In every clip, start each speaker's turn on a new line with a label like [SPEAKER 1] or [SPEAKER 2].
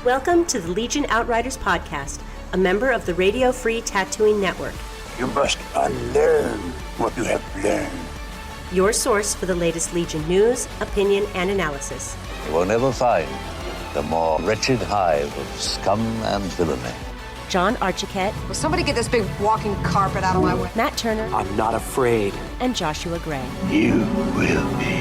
[SPEAKER 1] Welcome to the Legion Outriders podcast, a member of the Radio Free Tattooing Network.
[SPEAKER 2] You must unlearn what you have learned.
[SPEAKER 1] Your source for the latest Legion news, opinion, and analysis.
[SPEAKER 3] You will never find the more wretched hive of scum and villainy.
[SPEAKER 1] John Archiquette.
[SPEAKER 4] Will somebody get this big walking carpet out of my way?
[SPEAKER 1] Matt Turner.
[SPEAKER 5] I'm not afraid.
[SPEAKER 1] And Joshua Gray.
[SPEAKER 2] You will be.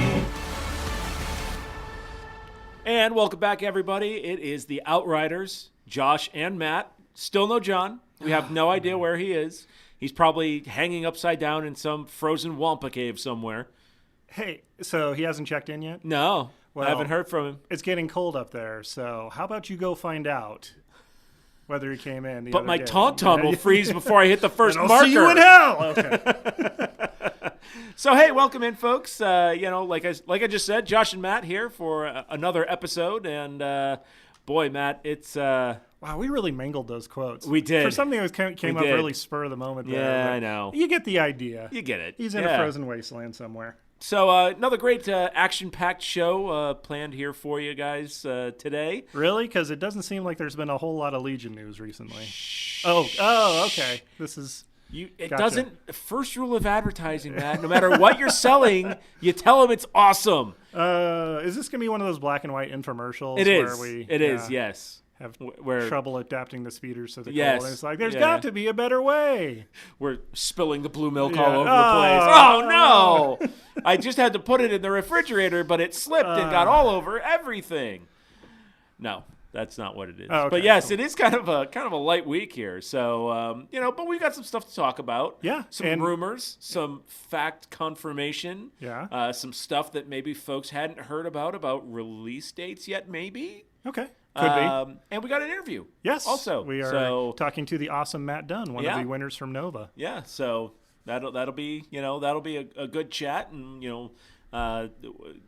[SPEAKER 6] And welcome back, everybody. It is the Outriders, Josh and Matt. Still no John. We have no idea where he is. He's probably hanging upside down in some frozen Wampa cave somewhere.
[SPEAKER 7] Hey, so he hasn't checked in yet?
[SPEAKER 6] No,
[SPEAKER 7] Well,
[SPEAKER 6] I haven't heard from him.
[SPEAKER 7] It's getting cold up there, so how about you go find out whether he came in the
[SPEAKER 6] But
[SPEAKER 7] other
[SPEAKER 6] my
[SPEAKER 7] day.
[SPEAKER 6] tauntaun will freeze before I hit the first
[SPEAKER 7] I'll
[SPEAKER 6] marker.
[SPEAKER 7] see you in hell! Okay.
[SPEAKER 6] So, hey, welcome in, folks. Like I just said, Josh and Matt here for another episode. And, boy, Matt, it's...
[SPEAKER 7] Wow, we really mangled those quotes.
[SPEAKER 6] We did.
[SPEAKER 7] For something that came up
[SPEAKER 6] did.
[SPEAKER 7] really spur of the moment there.
[SPEAKER 6] Yeah,
[SPEAKER 7] but
[SPEAKER 6] I know.
[SPEAKER 7] You get the idea.
[SPEAKER 6] You get it.
[SPEAKER 7] He's in a frozen wasteland somewhere.
[SPEAKER 6] So another great action-packed show planned here for you guys today.
[SPEAKER 7] Really? Because it doesn't seem like there's been a whole lot of Legion news recently. Oh, okay. This is...
[SPEAKER 6] It
[SPEAKER 7] Gotcha.
[SPEAKER 6] doesn't. First rule of advertising, Matt. No matter what you're selling, you tell them it's awesome.
[SPEAKER 7] Is this going to be one of those black and white infomercials?
[SPEAKER 6] It is.
[SPEAKER 7] Where we,
[SPEAKER 6] It is. Yes.
[SPEAKER 7] have
[SPEAKER 6] Where
[SPEAKER 7] trouble adapting the speeders to the
[SPEAKER 6] Yes.
[SPEAKER 7] cold. And it's like, there's
[SPEAKER 6] Yeah.
[SPEAKER 7] got to be a better way.
[SPEAKER 6] we're spilling the blue milk
[SPEAKER 7] Yeah.
[SPEAKER 6] all over the place. Oh no! I just had to put it in the refrigerator, but it slipped and got all over everything. No. That's not what it is.
[SPEAKER 7] Oh, okay,
[SPEAKER 6] but yes,
[SPEAKER 7] cool.
[SPEAKER 6] it is kind of a light week here. So, but we've got some stuff to talk about.
[SPEAKER 7] Yeah,
[SPEAKER 6] Some
[SPEAKER 7] and-
[SPEAKER 6] rumors, some fact confirmation.
[SPEAKER 7] Yeah.
[SPEAKER 6] Some stuff that maybe folks hadn't heard about release dates yet, maybe.
[SPEAKER 7] Okay. Could be.
[SPEAKER 6] And we got an interview.
[SPEAKER 7] Yes.
[SPEAKER 6] Also.
[SPEAKER 7] We are
[SPEAKER 6] So,
[SPEAKER 7] talking to the awesome Matt Dunn, one
[SPEAKER 6] Yeah.
[SPEAKER 7] of the winners from Nova.
[SPEAKER 6] yeah, so that'll be, a good chat and,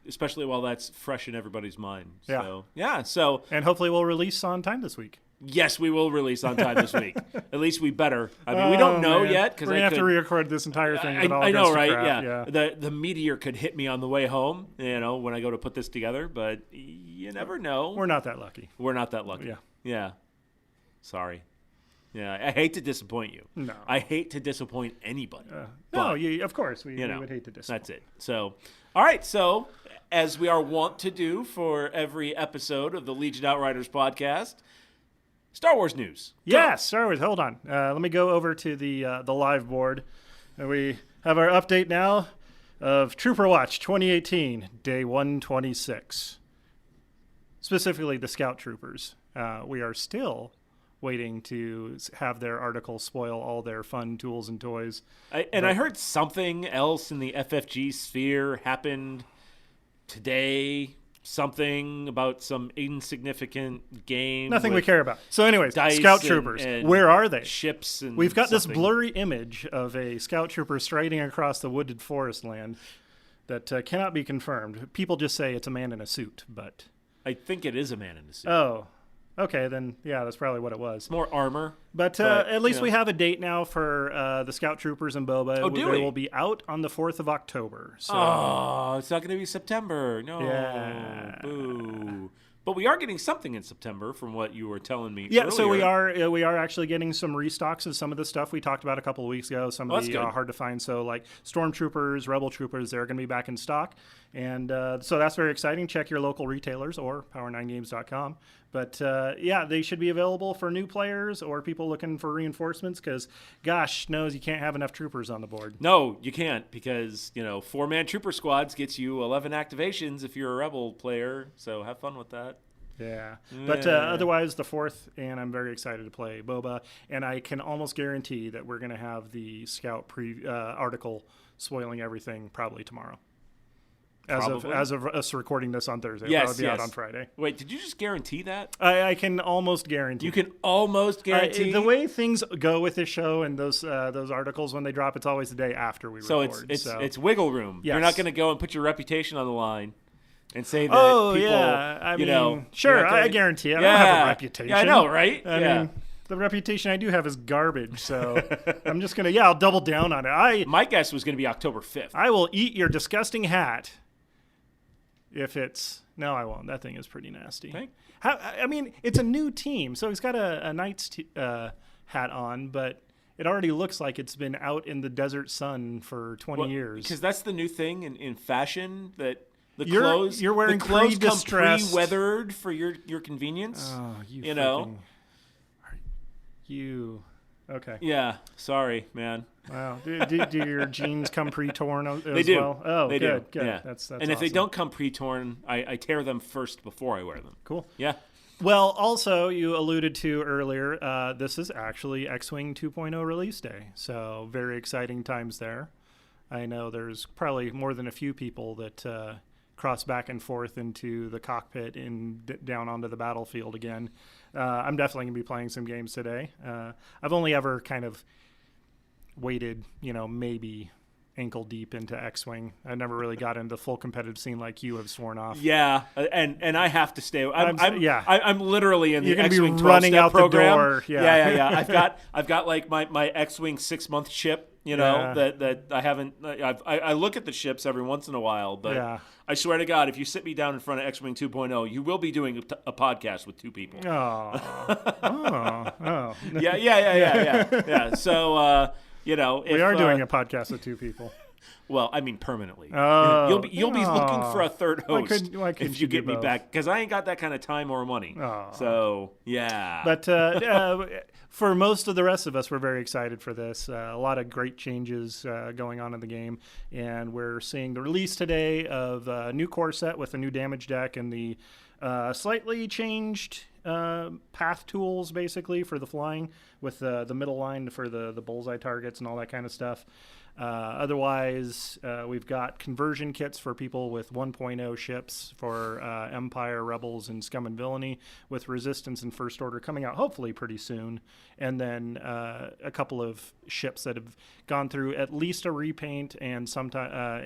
[SPEAKER 6] especially while that's fresh in everybody's mind.
[SPEAKER 7] Yeah.
[SPEAKER 6] So, yeah. So,
[SPEAKER 7] And hopefully we'll release on time this week.
[SPEAKER 6] yes, we will release on time this week. At least we better. I mean, we don't know
[SPEAKER 7] man.
[SPEAKER 6] yet
[SPEAKER 7] We're
[SPEAKER 6] because
[SPEAKER 7] going to have to re-record this entire thing. if it all
[SPEAKER 6] I
[SPEAKER 7] goes
[SPEAKER 6] know,
[SPEAKER 7] to
[SPEAKER 6] right?
[SPEAKER 7] crap.
[SPEAKER 6] Yeah. The meteor could hit me on the way home, when I go to put this together, but you never know.
[SPEAKER 7] We're not that lucky.
[SPEAKER 6] We're not that lucky.
[SPEAKER 7] Yeah.
[SPEAKER 6] Yeah. Sorry. Yeah, I hate to disappoint you.
[SPEAKER 7] No.
[SPEAKER 6] I hate to disappoint anybody.
[SPEAKER 7] No,
[SPEAKER 6] But,
[SPEAKER 7] of course. We would hate to disappoint.
[SPEAKER 6] That's it. So, all right. So, as we are wont to do for every episode of the Legion Outriders podcast, Star Wars news.
[SPEAKER 7] Yes, Star Wars. Hold on. Let me go over to the live board. We have our update now of Trooper Watch 2018, day 126. Specifically, the Scout Troopers. We are still waiting to have their article spoil all their fun tools and toys.
[SPEAKER 6] I heard something else in the FFG sphere happened today. Something about some insignificant game.
[SPEAKER 7] Nothing we
[SPEAKER 6] with
[SPEAKER 7] care about. So anyways,
[SPEAKER 6] dice
[SPEAKER 7] Scout Troopers.
[SPEAKER 6] and
[SPEAKER 7] Where are they?
[SPEAKER 6] Ships and
[SPEAKER 7] We've got this
[SPEAKER 6] something.
[SPEAKER 7] blurry image of a Scout Trooper striding across the wooded forest land that cannot be confirmed. People just say it's a man in a suit, but...
[SPEAKER 6] I think it is a man in a suit.
[SPEAKER 7] Oh, okay, then yeah, that's probably what it was.
[SPEAKER 6] More armor.
[SPEAKER 7] But at least we have a date now for the Scout Troopers and Boba.
[SPEAKER 6] Oh, do
[SPEAKER 7] they
[SPEAKER 6] we?
[SPEAKER 7] will be out on the 4th of October. So.
[SPEAKER 6] Oh, it's not going to be September. No.
[SPEAKER 7] Yeah.
[SPEAKER 6] Boo. But we are getting something in September from what you were telling me
[SPEAKER 7] Yeah,
[SPEAKER 6] earlier.
[SPEAKER 7] so we are actually getting some restocks of some of the stuff we talked about a couple of weeks ago. Some of
[SPEAKER 6] that's
[SPEAKER 7] the
[SPEAKER 6] good.
[SPEAKER 7] hard to find. So like Stormtroopers, Rebel Troopers, they're going to be back in stock. And so that's very exciting. Check your local retailers or power9games.com. But yeah, they should be available for new players or people looking for reinforcements because, gosh knows, you can't have enough troopers on the board.
[SPEAKER 6] No, you can't because, 4-man trooper squads gets you 11 activations if you're a Rebel player. So have fun with that.
[SPEAKER 7] Yeah. But otherwise, the 4th, and I'm very excited to play Boba. And I can almost guarantee that we're going to have the Scout article spoiling everything probably tomorrow. As of us recording this on Thursday.
[SPEAKER 6] Yes,
[SPEAKER 7] It'll be out on Friday.
[SPEAKER 6] Wait, did you just guarantee that?
[SPEAKER 7] I can almost guarantee.
[SPEAKER 6] You can almost guarantee?
[SPEAKER 7] The way things go with this show and those articles when they drop, it's always the day after we
[SPEAKER 6] So
[SPEAKER 7] record.
[SPEAKER 6] it's wiggle room.
[SPEAKER 7] Yes.
[SPEAKER 6] You're not going to go and put your reputation on the line and say that people,
[SPEAKER 7] yeah. I
[SPEAKER 6] you
[SPEAKER 7] mean,
[SPEAKER 6] know.
[SPEAKER 7] sure,
[SPEAKER 6] you're not gonna-
[SPEAKER 7] I guarantee it. I
[SPEAKER 6] Yeah.
[SPEAKER 7] don't have a reputation.
[SPEAKER 6] Yeah, I know, right?
[SPEAKER 7] I
[SPEAKER 6] Yeah.
[SPEAKER 7] mean, the reputation I do have is garbage, so I'm just going to, I'll double down on it.
[SPEAKER 6] My guess was going to be October 5th.
[SPEAKER 7] I will eat your disgusting hat if it's... No, I won't. That thing is pretty nasty.
[SPEAKER 6] Okay.
[SPEAKER 7] I mean, it's a new team, so he's got a Knights hat on, but it already looks like it's been out in the desert sun for 20 years.
[SPEAKER 6] Because that's the new thing in fashion, that
[SPEAKER 7] you're wearing
[SPEAKER 6] the clothes come
[SPEAKER 7] pre-distressed...
[SPEAKER 6] pre-weathered for your convenience.
[SPEAKER 7] Oh,
[SPEAKER 6] you know?
[SPEAKER 7] Okay.
[SPEAKER 6] Yeah, sorry, man.
[SPEAKER 7] Wow. Do your jeans come pre-torn as
[SPEAKER 6] They do.
[SPEAKER 7] well? Oh,
[SPEAKER 6] they
[SPEAKER 7] good.
[SPEAKER 6] do.
[SPEAKER 7] Good.
[SPEAKER 6] Yeah.
[SPEAKER 7] That's
[SPEAKER 6] and if they
[SPEAKER 7] awesome.
[SPEAKER 6] don't come pre-torn, I tear them first before I wear them.
[SPEAKER 7] Cool.
[SPEAKER 6] Yeah.
[SPEAKER 7] Well, also, you alluded to earlier, this is actually X-Wing 2.0 release day, so very exciting times there. I know there's probably more than a few people that cross back and forth into the cockpit and down onto the battlefield again. I'm definitely going to be playing some games today. I've only ever kind of waded, maybe ankle deep into X-Wing. I never really got into the full competitive scene like you have sworn off.
[SPEAKER 6] Yeah, and I have to stay. I'm literally in the X-Wing 12-step
[SPEAKER 7] running out
[SPEAKER 6] program.
[SPEAKER 7] the door.
[SPEAKER 6] Yeah. I've got like my X-Wing 6-month ship. That I haven't. I look at the ships every once in a while, but I swear to God, if you sit me down in front of X-Wing 2.0, you will be doing a podcast with 2 people.
[SPEAKER 7] Oh.
[SPEAKER 6] Yeah. So
[SPEAKER 7] we are doing a podcast with 2 people.
[SPEAKER 6] Well, I mean permanently.
[SPEAKER 7] Oh,
[SPEAKER 6] you'll be looking for a third host
[SPEAKER 7] why couldn't
[SPEAKER 6] if you get me
[SPEAKER 7] both?
[SPEAKER 6] back, because I ain't got that kind of time or money.
[SPEAKER 7] Oh.
[SPEAKER 6] So yeah.
[SPEAKER 7] But for most of the rest of us, we're very excited for this. A lot of great changes going on in the game, and we're seeing the release today of a new core set with a new damage deck and the slightly changed path tools, basically, for the flying, with the middle line for the bullseye targets and all that kind of stuff. Otherwise, we've got conversion kits for people with 1.0 ships for Empire, Rebels, and Scum and Villainy, with Resistance and First Order coming out hopefully pretty soon. And then a couple of ships that have gone through at least a repaint and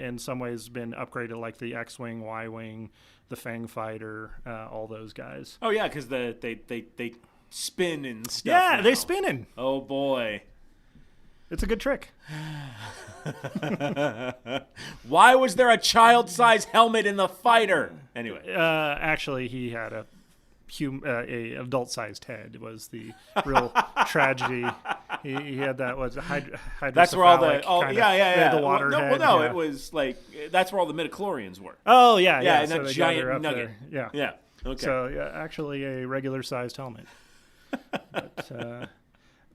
[SPEAKER 7] in some ways been upgraded, like the X-Wing, Y-Wing, the Fang Fighter, all those guys.
[SPEAKER 6] Oh yeah, because they spin and stuff.
[SPEAKER 7] Yeah,
[SPEAKER 6] now.
[SPEAKER 7] they spinning.
[SPEAKER 6] Oh boy.
[SPEAKER 7] It's a good trick.
[SPEAKER 6] Why was there a child-sized helmet in the fighter? Anyway.
[SPEAKER 7] Actually, he had a adult-sized head. Was the real tragedy. He had that hydrocephalic.
[SPEAKER 6] That's where all the
[SPEAKER 7] the water head.
[SPEAKER 6] No, it was like that's where all the midichlorians were.
[SPEAKER 7] Oh yeah.
[SPEAKER 6] And
[SPEAKER 7] so
[SPEAKER 6] that giant nugget.
[SPEAKER 7] There.
[SPEAKER 6] Yeah. Okay.
[SPEAKER 7] So actually a regular-sized helmet.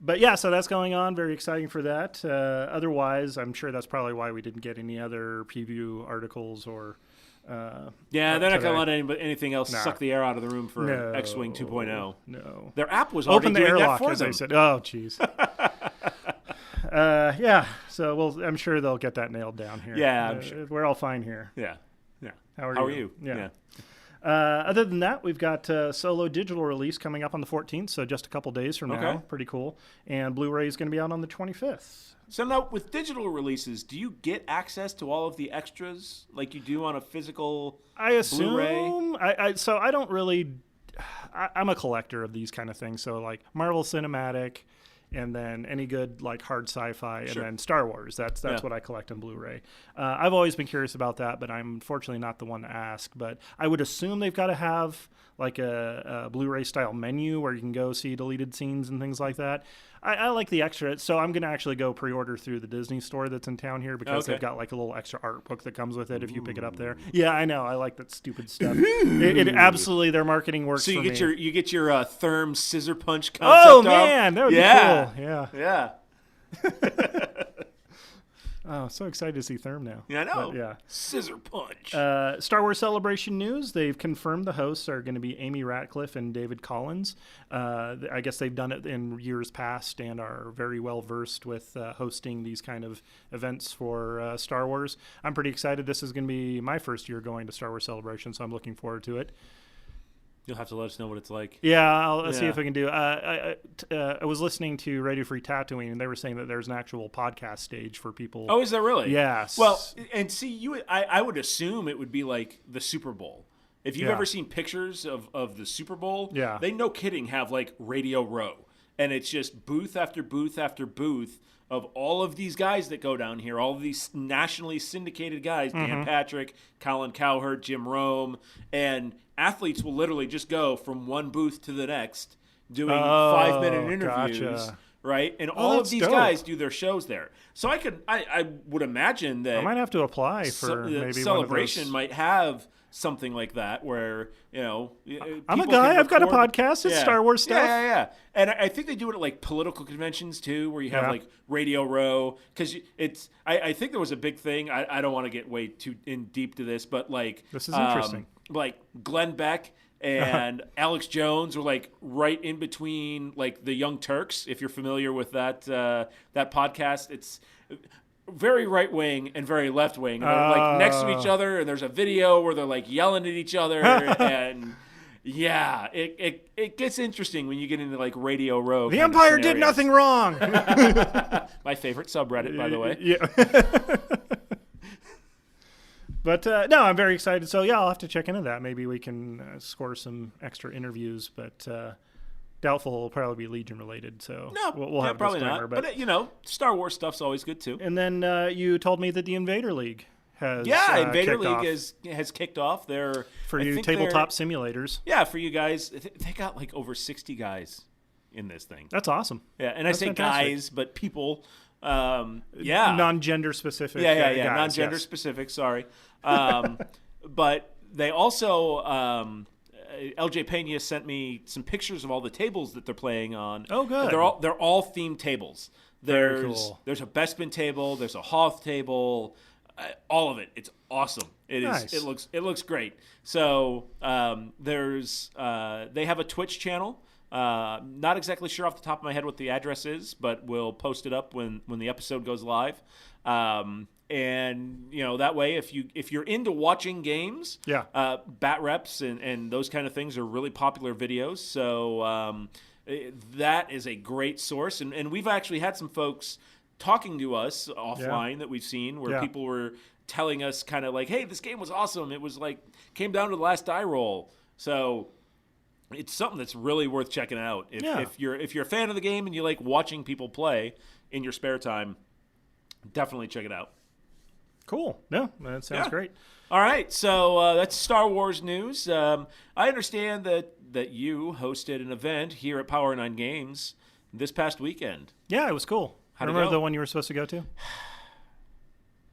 [SPEAKER 7] But yeah, so that's going on. Very exciting for that. Otherwise, I'm sure that's probably why we didn't get any other preview articles or.
[SPEAKER 6] They're not going to let anything else suck the air out of the room for X-Wing 2.0.
[SPEAKER 7] No.
[SPEAKER 6] Their app was already
[SPEAKER 7] open the
[SPEAKER 6] doing
[SPEAKER 7] airlock,
[SPEAKER 6] that for
[SPEAKER 7] as
[SPEAKER 6] them.
[SPEAKER 7] I said. Oh, jeez. So I'm sure they'll get that nailed down here.
[SPEAKER 6] Yeah, I'm sure.
[SPEAKER 7] We're all fine here.
[SPEAKER 6] Yeah.
[SPEAKER 7] How are you?
[SPEAKER 6] Yeah.
[SPEAKER 7] Other than that, we've got solo digital release coming up on the 14th, so just a couple days from now.
[SPEAKER 6] Okay.
[SPEAKER 7] Pretty cool. And Blu-ray is going to be out on the 25th.
[SPEAKER 6] So now, with digital releases, do you get access to all of the extras like you do on a physical
[SPEAKER 7] I assume.
[SPEAKER 6] Blu-ray?
[SPEAKER 7] So I don't really. I'm a collector of these kind of things. So like Marvel Cinematic, and then any good like hard sci-fi, and then Star Wars. That's what I collect on Blu-ray. I've always been curious about that, but I'm unfortunately not the one to ask. But I would assume they've got to have like a Blu-ray style menu where you can go see deleted scenes and things like that. I like the extra, so I'm going to actually go pre-order through the Disney store that's in town here, because they've got like a little extra art book that comes with it if you pick it up there. Yeah, I know. I like that stupid stuff. It absolutely, their marketing works. So
[SPEAKER 6] you get your Therm scissor punch concept.
[SPEAKER 7] Oh man, that would be cool. Yeah. Oh, so excited to see Therm now.
[SPEAKER 6] Yeah, I know.
[SPEAKER 7] But,
[SPEAKER 6] Scissor punch.
[SPEAKER 7] Star Wars Celebration news. They've confirmed the hosts are going to be Amy Ratcliffe and David Collins. I guess they've done it in years past and are very well versed with hosting these kind of events for Star Wars. I'm pretty excited. This is going to be my first year going to Star Wars Celebration, so I'm looking forward to it.
[SPEAKER 6] You'll have to let us know what it's like.
[SPEAKER 7] Yeah, I'll see if I can do. I was listening to Radio Free Tatooine, and they were saying that there's an actual podcast stage for people.
[SPEAKER 6] Oh, is there really?
[SPEAKER 7] Yes.
[SPEAKER 6] Well, and see, I would assume it would be like the Super Bowl. If you've ever seen pictures of the Super Bowl, they no kidding have like Radio Row. and it's just booth after booth after booth of all of these guys that go down here, all of these nationally syndicated guys, Dan Patrick, Colin Cowherd, Jim Rome, and athletes will literally just go from one booth to the next doing 5-minute interviews.
[SPEAKER 7] Gotcha.
[SPEAKER 6] Right, and all of
[SPEAKER 7] that's
[SPEAKER 6] these
[SPEAKER 7] dope.
[SPEAKER 6] guys do their shows there. So I would imagine that
[SPEAKER 7] I might have to apply for maybe
[SPEAKER 6] Celebration
[SPEAKER 7] one of those.
[SPEAKER 6] might have something like that where
[SPEAKER 7] I'm a
[SPEAKER 6] people
[SPEAKER 7] guy.
[SPEAKER 6] can
[SPEAKER 7] I've got a
[SPEAKER 6] record-
[SPEAKER 7] podcast. It's Star Wars stuff.
[SPEAKER 6] Yeah. And I think they do it at like political conventions too, where you have like Radio Row, because it's. I think there was a big thing. I don't want to get way too in deep to this, but like
[SPEAKER 7] This is interesting.
[SPEAKER 6] Like Glenn Beck and Alex Jones were like right in between like the Young Turks. If you're familiar with that podcast, it's very right wing and very left wing. They're like next to each other, and there's a video where they're like yelling at each other, and yeah, it gets interesting when you get into like Radio Row.
[SPEAKER 7] The
[SPEAKER 6] kind of
[SPEAKER 7] Empire did
[SPEAKER 6] scenarios.
[SPEAKER 7] nothing wrong.
[SPEAKER 6] My favorite subreddit, by the way.
[SPEAKER 7] Yeah. But no, I'm very excited. So yeah, I'll have to check into that. Maybe we can score some extra interviews, but doubtful it'll probably be Legion related. So
[SPEAKER 6] No,
[SPEAKER 7] we'll have a
[SPEAKER 6] probably
[SPEAKER 7] disclaimer.
[SPEAKER 6] not. But Star Wars stuff's always good too.
[SPEAKER 7] And then you told me that the Invader League has
[SPEAKER 6] Invader
[SPEAKER 7] kicked
[SPEAKER 6] League
[SPEAKER 7] off
[SPEAKER 6] has kicked off. They're
[SPEAKER 7] for
[SPEAKER 6] I
[SPEAKER 7] you
[SPEAKER 6] think
[SPEAKER 7] tabletop simulators.
[SPEAKER 6] Yeah, for you guys, they got like over 60 guys in this thing.
[SPEAKER 7] That's awesome.
[SPEAKER 6] Yeah, and I say
[SPEAKER 7] fantastic.
[SPEAKER 6] guys, but people. Yeah,
[SPEAKER 7] Non-gender specific.
[SPEAKER 6] yeah,
[SPEAKER 7] guys,
[SPEAKER 6] non-gender
[SPEAKER 7] yes.
[SPEAKER 6] specific. Sorry, but they also LJ Pena sent me some pictures of all the tables that they're playing on.
[SPEAKER 7] Oh, good.
[SPEAKER 6] They're all themed tables.
[SPEAKER 7] Very cool.
[SPEAKER 6] There's a Bespin table. There's a Hoth table. All of it. It's awesome. It is.
[SPEAKER 7] Nice.
[SPEAKER 6] It looks great. So there's they have a Twitch channel. Not exactly sure off the top of my head what the address is, but we'll post it up when the episode goes live. And that way, if you're into watching games, bat reps and those kind of things are really popular videos. So that is a great source, and we've actually had some folks talking to us offline that we've seen where people were telling us kind of like, hey, this game was awesome. It was like came down to the last die roll. So it's something that's really worth checking out. If you're a fan of the game and you like watching people play in your spare time, definitely check it out.
[SPEAKER 7] Cool. No, that sounds great.
[SPEAKER 6] All right, so that's Star Wars news. I understand that you hosted an event here at Power 9 Games this past weekend.
[SPEAKER 7] Yeah, it was cool.
[SPEAKER 6] How'd it
[SPEAKER 7] Remember
[SPEAKER 6] go?
[SPEAKER 7] the one you were supposed to go to?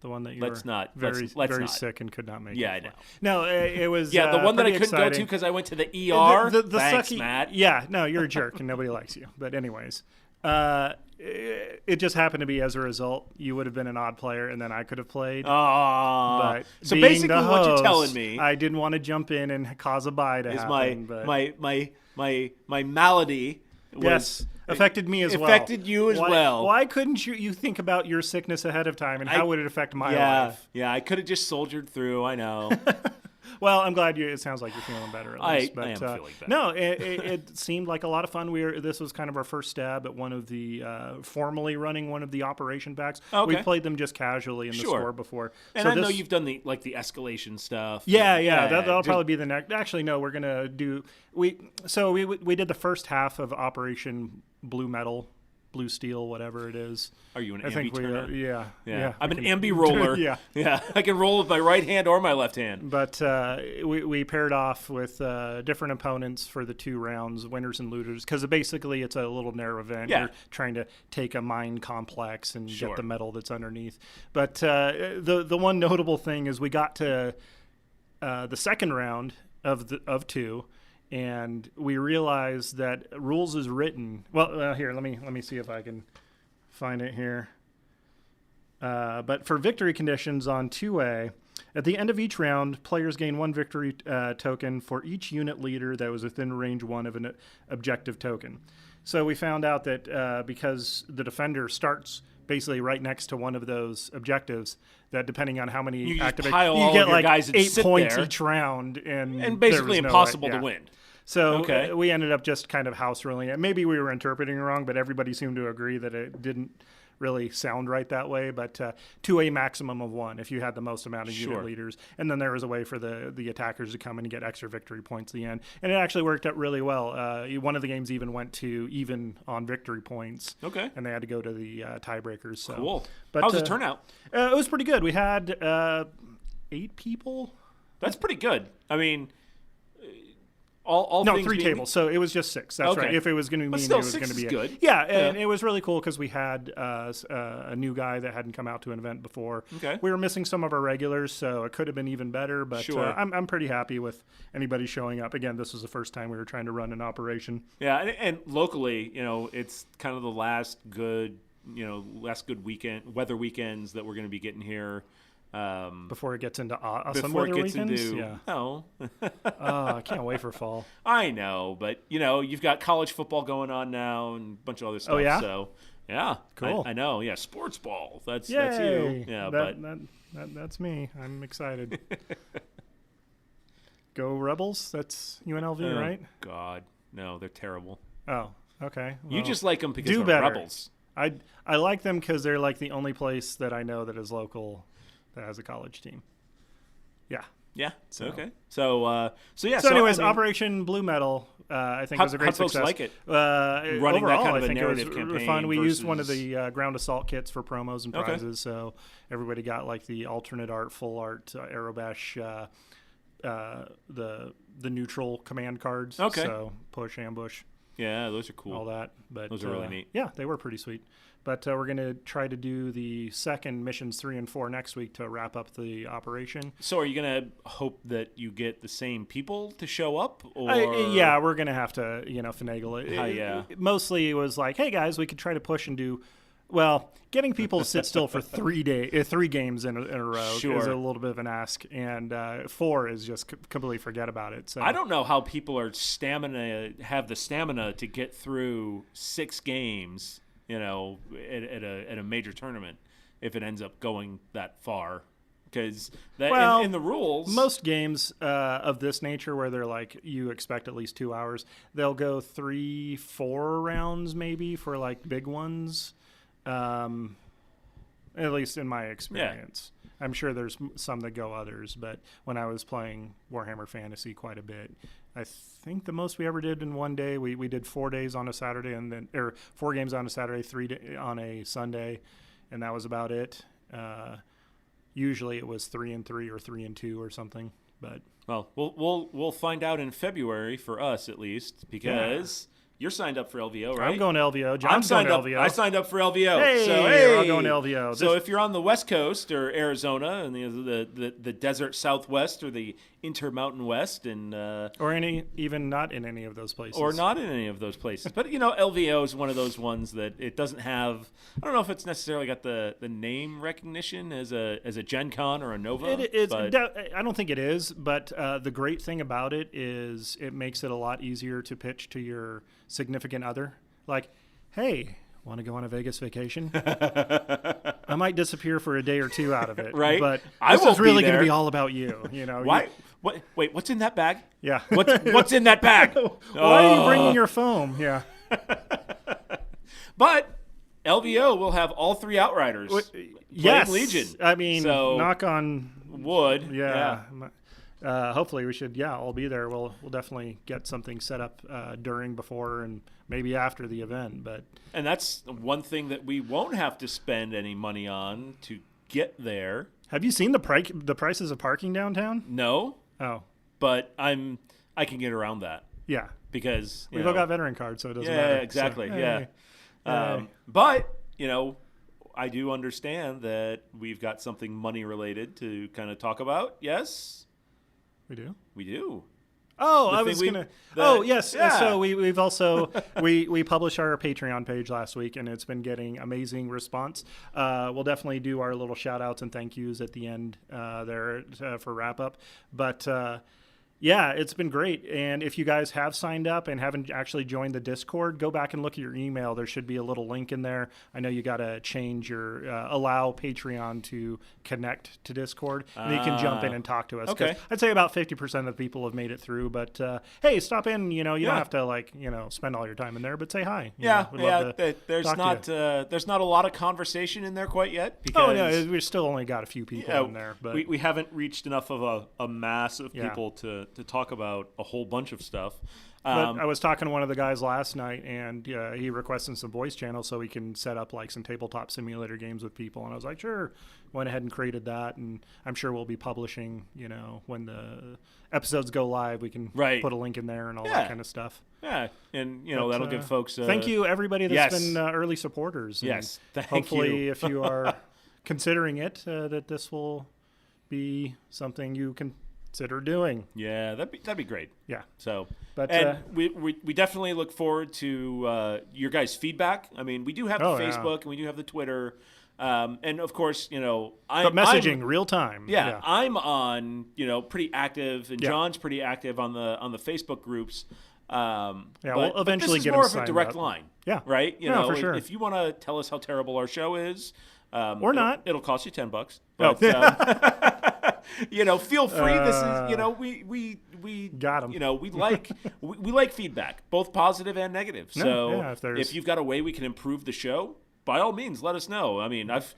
[SPEAKER 7] The one that you
[SPEAKER 6] Let's
[SPEAKER 7] were
[SPEAKER 6] not.
[SPEAKER 7] very
[SPEAKER 6] Let's not.
[SPEAKER 7] sick and could not make.
[SPEAKER 6] Yeah,
[SPEAKER 7] it
[SPEAKER 6] I know.
[SPEAKER 7] No, it was.
[SPEAKER 6] Yeah, the one that I
[SPEAKER 7] pretty
[SPEAKER 6] couldn't go to
[SPEAKER 7] exciting.
[SPEAKER 6] because I went to the ER.
[SPEAKER 7] The
[SPEAKER 6] Thanks,
[SPEAKER 7] sucky,
[SPEAKER 6] Matt.
[SPEAKER 7] Yeah, no, you're a jerk and nobody likes you. But anyways, it just happened to be as a result you would have been an odd player and then I could have played. But
[SPEAKER 6] so
[SPEAKER 7] being
[SPEAKER 6] basically,
[SPEAKER 7] the
[SPEAKER 6] what you're
[SPEAKER 7] host,
[SPEAKER 6] telling me
[SPEAKER 7] I didn't want to jump in and cause a bye to
[SPEAKER 6] is
[SPEAKER 7] happen. but
[SPEAKER 6] my malady.
[SPEAKER 7] yes, affected me as well.
[SPEAKER 6] Affected you as well.
[SPEAKER 7] Why couldn't you think about your sickness ahead of time and how would it affect my life?
[SPEAKER 6] Yeah, I could have just soldiered through. I know.
[SPEAKER 7] Well, I'm glad it sounds like you're feeling better at least.
[SPEAKER 6] I am feeling better.
[SPEAKER 7] No, it seemed like a lot of fun. This was kind of our first stab at one of the formally running one of the operation packs.
[SPEAKER 6] Okay.
[SPEAKER 7] We played them just casually in the store before.
[SPEAKER 6] And
[SPEAKER 7] so
[SPEAKER 6] I know you've done the escalation stuff.
[SPEAKER 7] Yeah, that'll probably be the next. Actually, no, we're gonna do we did the first half of Operation Blue Metal, Blue Steel, whatever it is.
[SPEAKER 6] Are you an
[SPEAKER 7] I think
[SPEAKER 6] ambi turner?
[SPEAKER 7] Yeah.
[SPEAKER 6] I'm an ambi roller. Yeah. I can roll with my right hand or my left hand.
[SPEAKER 7] But we paired off with different opponents for the 2 rounds, winners and losers, because basically it's a little narrow event.
[SPEAKER 6] Yeah.
[SPEAKER 7] You're trying to take a mine complex and
[SPEAKER 6] Sure.
[SPEAKER 7] get the metal that's underneath. But the one notable thing is we got to the second round of 2. And we realized that rules is written. Well, here, let me see if I can find it here. But for victory conditions on 2A, at the end of each round, players gain 1 victory token for each unit leader that was within range 1 of an objective token. So we found out that because the defender starts basically right next to one of those objectives, that depending on how many
[SPEAKER 6] You just
[SPEAKER 7] activate,
[SPEAKER 6] pile
[SPEAKER 7] you
[SPEAKER 6] all
[SPEAKER 7] get
[SPEAKER 6] of your
[SPEAKER 7] like
[SPEAKER 6] guys and
[SPEAKER 7] 8
[SPEAKER 6] sit
[SPEAKER 7] points
[SPEAKER 6] there.
[SPEAKER 7] each round, and
[SPEAKER 6] And
[SPEAKER 7] there
[SPEAKER 6] basically
[SPEAKER 7] was no
[SPEAKER 6] impossible
[SPEAKER 7] way-
[SPEAKER 6] to
[SPEAKER 7] yeah.
[SPEAKER 6] win.
[SPEAKER 7] So
[SPEAKER 6] Okay.
[SPEAKER 7] we ended up just kind of house ruling it. Maybe we were interpreting it wrong, but everybody seemed to agree that it didn't really sound right that way, but to a maximum of 1 if you had the most amount of unit leaders. And then there was a way for the attackers to come in and get extra victory points at the end. And it actually worked out really well. One of the games even went to even on victory points.
[SPEAKER 6] Okay.
[SPEAKER 7] And they had to go to the tiebreakers. So.
[SPEAKER 6] Cool.
[SPEAKER 7] But,
[SPEAKER 6] how was the turnout?
[SPEAKER 7] It was pretty good. We had 8 people.
[SPEAKER 6] That's pretty good. I mean, all
[SPEAKER 7] no,
[SPEAKER 6] things
[SPEAKER 7] 3
[SPEAKER 6] being...
[SPEAKER 7] tables. So it was just 6. That's right. If it was going to be
[SPEAKER 6] still,
[SPEAKER 7] it was going to be
[SPEAKER 6] good.
[SPEAKER 7] Yeah, and it was really cool because we had a new guy that hadn't come out to an event before.
[SPEAKER 6] Okay.
[SPEAKER 7] We were missing some of our regulars, so it could have been even better. But I'm pretty happy with anybody showing up. Again, this was the first time we were trying to run an operation.
[SPEAKER 6] Yeah, and locally, it's kind of the last good weather weekends that we're going to be getting here.
[SPEAKER 7] Before it gets into awesome
[SPEAKER 6] before
[SPEAKER 7] weather
[SPEAKER 6] it gets
[SPEAKER 7] weekends?
[SPEAKER 6] into
[SPEAKER 7] Yeah.
[SPEAKER 6] No.
[SPEAKER 7] I can't wait for fall.
[SPEAKER 6] I know, but you've got college football going on now and a bunch of other stuff.
[SPEAKER 7] Oh, yeah?
[SPEAKER 6] So yeah,
[SPEAKER 7] cool.
[SPEAKER 6] I know. Yeah, sports ball. That's
[SPEAKER 7] Yay!
[SPEAKER 6] that's you. Yeah,
[SPEAKER 7] that's me. I'm excited. Go Rebels. That's UNLV, right?
[SPEAKER 6] God, no, they're terrible.
[SPEAKER 7] Oh, okay.
[SPEAKER 6] You
[SPEAKER 7] Well,
[SPEAKER 6] just like them because
[SPEAKER 7] do
[SPEAKER 6] they're
[SPEAKER 7] better.
[SPEAKER 6] Rebels.
[SPEAKER 7] I like them because they're like the only place that I know that is local that has a college team. Yeah.
[SPEAKER 6] Yeah.
[SPEAKER 7] So.
[SPEAKER 6] Okay. So yeah.
[SPEAKER 7] So anyways,
[SPEAKER 6] I mean,
[SPEAKER 7] Operation Blue Metal, I think was a great
[SPEAKER 6] how'd folks
[SPEAKER 7] success.
[SPEAKER 6] like it?
[SPEAKER 7] Running
[SPEAKER 6] that kind of
[SPEAKER 7] I
[SPEAKER 6] a
[SPEAKER 7] think
[SPEAKER 6] narrative
[SPEAKER 7] it was
[SPEAKER 6] campaign
[SPEAKER 7] fun. We used one of
[SPEAKER 6] versus-
[SPEAKER 7] the ground assault kits for promos and prizes, so everybody got like the alternate art, full art, Aerobash, the neutral command cards.
[SPEAKER 6] Okay.
[SPEAKER 7] So push, ambush.
[SPEAKER 6] Yeah, those are cool.
[SPEAKER 7] All that, but
[SPEAKER 6] those are really neat.
[SPEAKER 7] Yeah, they were pretty sweet. But we're going to try to do the second missions 3 and 4 next week to wrap up the operation.
[SPEAKER 6] So are you going to hope that you get the same people to show up? Or
[SPEAKER 7] yeah, we're going to have to, finagle it.
[SPEAKER 6] Yeah.
[SPEAKER 7] Mostly it was like, hey guys, we could try to push and do. Well, getting people to sit still for 3 games in a row is a little bit of an ask, and 4 is just completely forget about it. So
[SPEAKER 6] I don't know how people have the stamina to get through 6 games, at a major tournament if it ends up going that far. Because in the rules,
[SPEAKER 7] most games of this nature where they're like you expect at least 2 hours, they'll go 3-4 rounds maybe for like big ones. At least in my experience. Yeah. I'm sure there's some that go others, but when I was playing Warhammer Fantasy quite a bit, I think the most we ever did in one day, we did 4 days on a Saturday or 4 games on a Saturday, 3 on a Sunday, and that was about it. Usually it was 3 and 3 or 3 and 2 or something, but
[SPEAKER 6] we'll find out in February for us at least because. Yeah. You're signed up for LVO, right?
[SPEAKER 7] I'm going to LVO. John's going to LVO.
[SPEAKER 6] I signed up for LVO.
[SPEAKER 7] Hey, we're all going to LVO.
[SPEAKER 6] So if you're on the West Coast or Arizona and the desert Southwest or the Intermountain West and
[SPEAKER 7] or even not in any of those places.
[SPEAKER 6] Or not in any of those places. But LVO is one of those ones that it doesn't have. I don't know if it's necessarily got the name recognition as a Gen Con or a Nova.
[SPEAKER 7] I don't think it is, but the great thing about it is it makes it a lot easier to pitch to your significant other. Like, hey, want to go on a Vegas vacation? I might disappear for a day or 2 out of it,
[SPEAKER 6] right?
[SPEAKER 7] But
[SPEAKER 6] this
[SPEAKER 7] is really going to be all about you.
[SPEAKER 6] Why? Wait, what's in that bag?
[SPEAKER 7] Yeah.
[SPEAKER 6] What's in that bag?
[SPEAKER 7] Why are you bringing your foam? Yeah.
[SPEAKER 6] But LVO will have all 3 Outriders.
[SPEAKER 7] Yes.
[SPEAKER 6] Legion.
[SPEAKER 7] I mean,
[SPEAKER 6] so,
[SPEAKER 7] knock on
[SPEAKER 6] wood.
[SPEAKER 7] Yeah. Hopefully we should, all be there. We'll definitely get something set up during, before, and maybe after the event.
[SPEAKER 6] And that's one thing that we won't have to spend any money on to get there.
[SPEAKER 7] Have you seen the prices of parking downtown?
[SPEAKER 6] No.
[SPEAKER 7] Oh.
[SPEAKER 6] But I can get around that.
[SPEAKER 7] Yeah.
[SPEAKER 6] Because
[SPEAKER 7] we've all got veteran cards, so it doesn't matter.
[SPEAKER 6] Yeah, exactly.
[SPEAKER 7] So,
[SPEAKER 6] yeah. But, I do understand that we've got something money related to kind of talk about. Yes?
[SPEAKER 7] We do?
[SPEAKER 6] We do.
[SPEAKER 7] Oh, I was gonna. Oh, yes.
[SPEAKER 6] Yeah.
[SPEAKER 7] So we've also we published our Patreon page last week, and it's been getting amazing response. We'll definitely do our little shout outs and thank yous at the end there for wrap up. But Yeah, it's been great. And if you guys have signed up and haven't actually joined the Discord, go back and look at your email. There should be a little link in there. I know you got to change your allow Patreon to connect to Discord, and you can jump in and talk to us.
[SPEAKER 6] Okay.
[SPEAKER 7] I'd say about 50% of the people have made it through. But hey, stop in. You don't have to spend all your time in there, but say hi.
[SPEAKER 6] There's not a lot of conversation in there quite yet.
[SPEAKER 7] Because we've still only got a few people in there. But
[SPEAKER 6] we haven't reached enough of a mass of people to talk about a whole bunch of stuff.
[SPEAKER 7] But I was talking to one of the guys last night, and he requested some voice channels so he can set up like some tabletop simulator games with people. And I was like, sure. Went ahead and created that, and I'm sure we'll be publishing. When the episodes go live, we can put a link in there and all that kind of stuff.
[SPEAKER 6] Yeah, and that'll give folks.
[SPEAKER 7] Thank you, everybody that's been early supporters. And
[SPEAKER 6] yes,
[SPEAKER 7] hopefully, if you are considering it, that this will be something you can consider doing.
[SPEAKER 6] Yeah, that'd be great.
[SPEAKER 7] Yeah.
[SPEAKER 6] So,
[SPEAKER 7] but
[SPEAKER 6] we definitely look forward to your guys' feedback. I mean, we do have the Facebook and we do have the Twitter, and of course,
[SPEAKER 7] I'm messaging real time.
[SPEAKER 6] Yeah, I'm on pretty active, and John's pretty active on the Facebook groups.
[SPEAKER 7] We'll eventually get
[SPEAKER 6] more of a direct line.
[SPEAKER 7] Yeah.
[SPEAKER 6] Right.
[SPEAKER 7] For sure.
[SPEAKER 6] If you want to tell us how terrible our show is,
[SPEAKER 7] or not,
[SPEAKER 6] it'll cost you $10. But, feel free. This is, we
[SPEAKER 7] got 'em.
[SPEAKER 6] We like feedback, both positive and negative. So if you've got a way we can improve the show, by all means, let us know. I mean, I've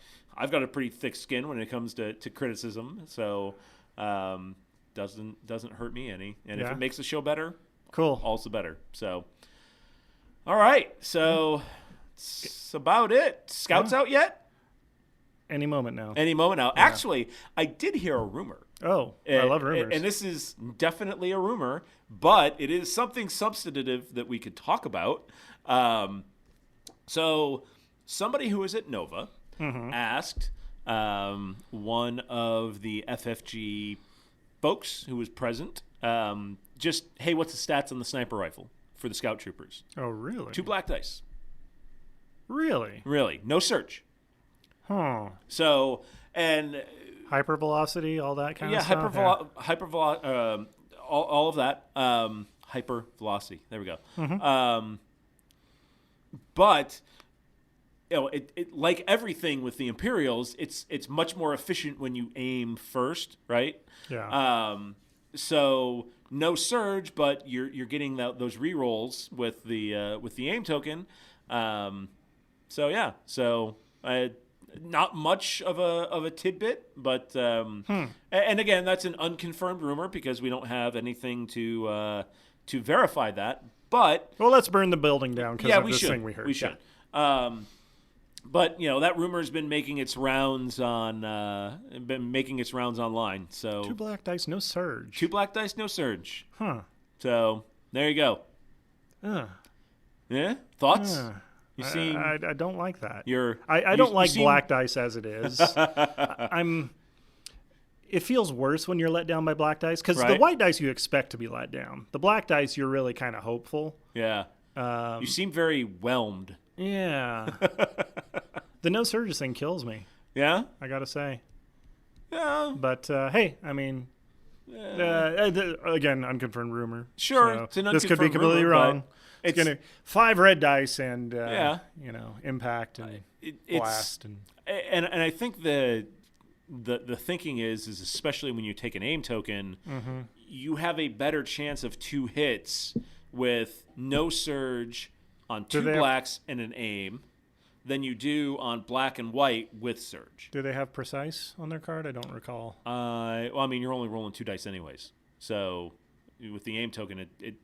[SPEAKER 6] got a pretty thick skin when it comes to criticism, so doesn't hurt me any. And if it makes the show better,
[SPEAKER 7] cool,
[SPEAKER 6] all's the better. So, all right, so that's about it. Scouts out yet?
[SPEAKER 7] Any moment now.
[SPEAKER 6] Yeah. Actually, I did hear a rumor.
[SPEAKER 7] Oh, I love rumors.
[SPEAKER 6] And this is definitely a rumor, but it is something substantive that we could talk about. So somebody who was at Nova asked one of the FFG folks who was present, just, hey, what's the stats on the sniper rifle for the Scout Troopers?
[SPEAKER 7] Oh, really?
[SPEAKER 6] 2 black dice.
[SPEAKER 7] Really?
[SPEAKER 6] Really. No surge.
[SPEAKER 7] Huh.
[SPEAKER 6] So, and
[SPEAKER 7] hypervelocity, all that kind of stuff.
[SPEAKER 6] Hypervelocity, all of that. Hypervelocity. There we go. But it like everything with the Imperials, it's much more efficient when you aim first, right?
[SPEAKER 7] Yeah.
[SPEAKER 6] So no surge, but you're getting those rerolls with the aim token. Not much of a tidbit, but and again, that's an unconfirmed rumor because we don't have anything to verify that. But
[SPEAKER 7] let's burn the building down because of this thing we heard.
[SPEAKER 6] We should. But that rumor's been making its rounds online. So
[SPEAKER 7] 2 black dice, no surge.
[SPEAKER 6] 2 black dice, no surge.
[SPEAKER 7] Huh.
[SPEAKER 6] So there you go. Yeah. Thoughts? You seem.
[SPEAKER 7] I don't like that.
[SPEAKER 6] I
[SPEAKER 7] don't like black dice as it is. It feels worse when you're let down by black dice because the white dice you expect to be let down. The black dice you're really kind of hopeful.
[SPEAKER 6] Yeah. You seem very whelmed.
[SPEAKER 7] Yeah. The no surges thing kills me.
[SPEAKER 6] Yeah?
[SPEAKER 7] I gotta say.
[SPEAKER 6] Yeah.
[SPEAKER 7] But hey, I mean, again, unconfirmed rumor.
[SPEAKER 6] Sure.
[SPEAKER 7] So
[SPEAKER 6] it's an
[SPEAKER 7] this could be completely
[SPEAKER 6] rumor,
[SPEAKER 7] wrong. It's gonna 5 red dice and impact and blast
[SPEAKER 6] and I think the thinking is especially when you take an aim token, you have a better chance of 2 hits with no surge on 2 blacks and an aim than you do on black and white with surge.
[SPEAKER 7] Do they have precise on their card? I don't recall.
[SPEAKER 6] You're only rolling 2 dice anyways. So with the aim token, it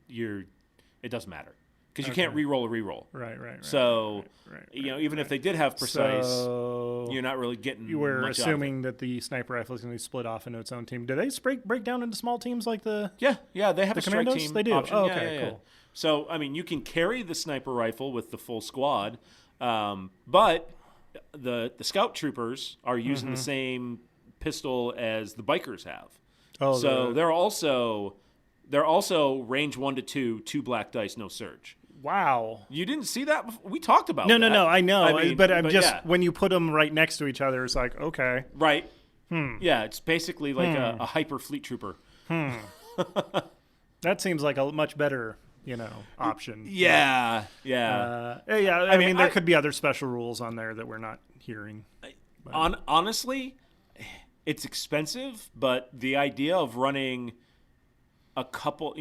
[SPEAKER 6] doesn't matter because you can't re-roll a re-roll.
[SPEAKER 7] Right.
[SPEAKER 6] So even if they did have precise, you're not really getting.
[SPEAKER 7] You were
[SPEAKER 6] much
[SPEAKER 7] assuming that the sniper rifle is going to be split off into its own team. Do they break down into small teams like the?
[SPEAKER 6] Yeah, they have a strike
[SPEAKER 7] commandos?
[SPEAKER 6] team.
[SPEAKER 7] They do.
[SPEAKER 6] Option.
[SPEAKER 7] Oh, okay, cool.
[SPEAKER 6] So you can carry the sniper rifle with the full squad, but the Scout Troopers are using the same pistol as the bikers have.
[SPEAKER 7] Oh,
[SPEAKER 6] so they're also range 1 to 2, 2 black dice, no surge.
[SPEAKER 7] Wow.
[SPEAKER 6] You didn't see that before? We talked about
[SPEAKER 7] that.
[SPEAKER 6] No,
[SPEAKER 7] I know. But just when you put them right next to each other, it's like, okay.
[SPEAKER 6] Right. Yeah, it's basically like a hyper fleet trooper.
[SPEAKER 7] That seems like a much better, option.
[SPEAKER 6] Yeah.
[SPEAKER 7] I mean, there could be other special rules on there that we're not hearing.
[SPEAKER 6] Honestly, it's expensive, but the idea of running a couple,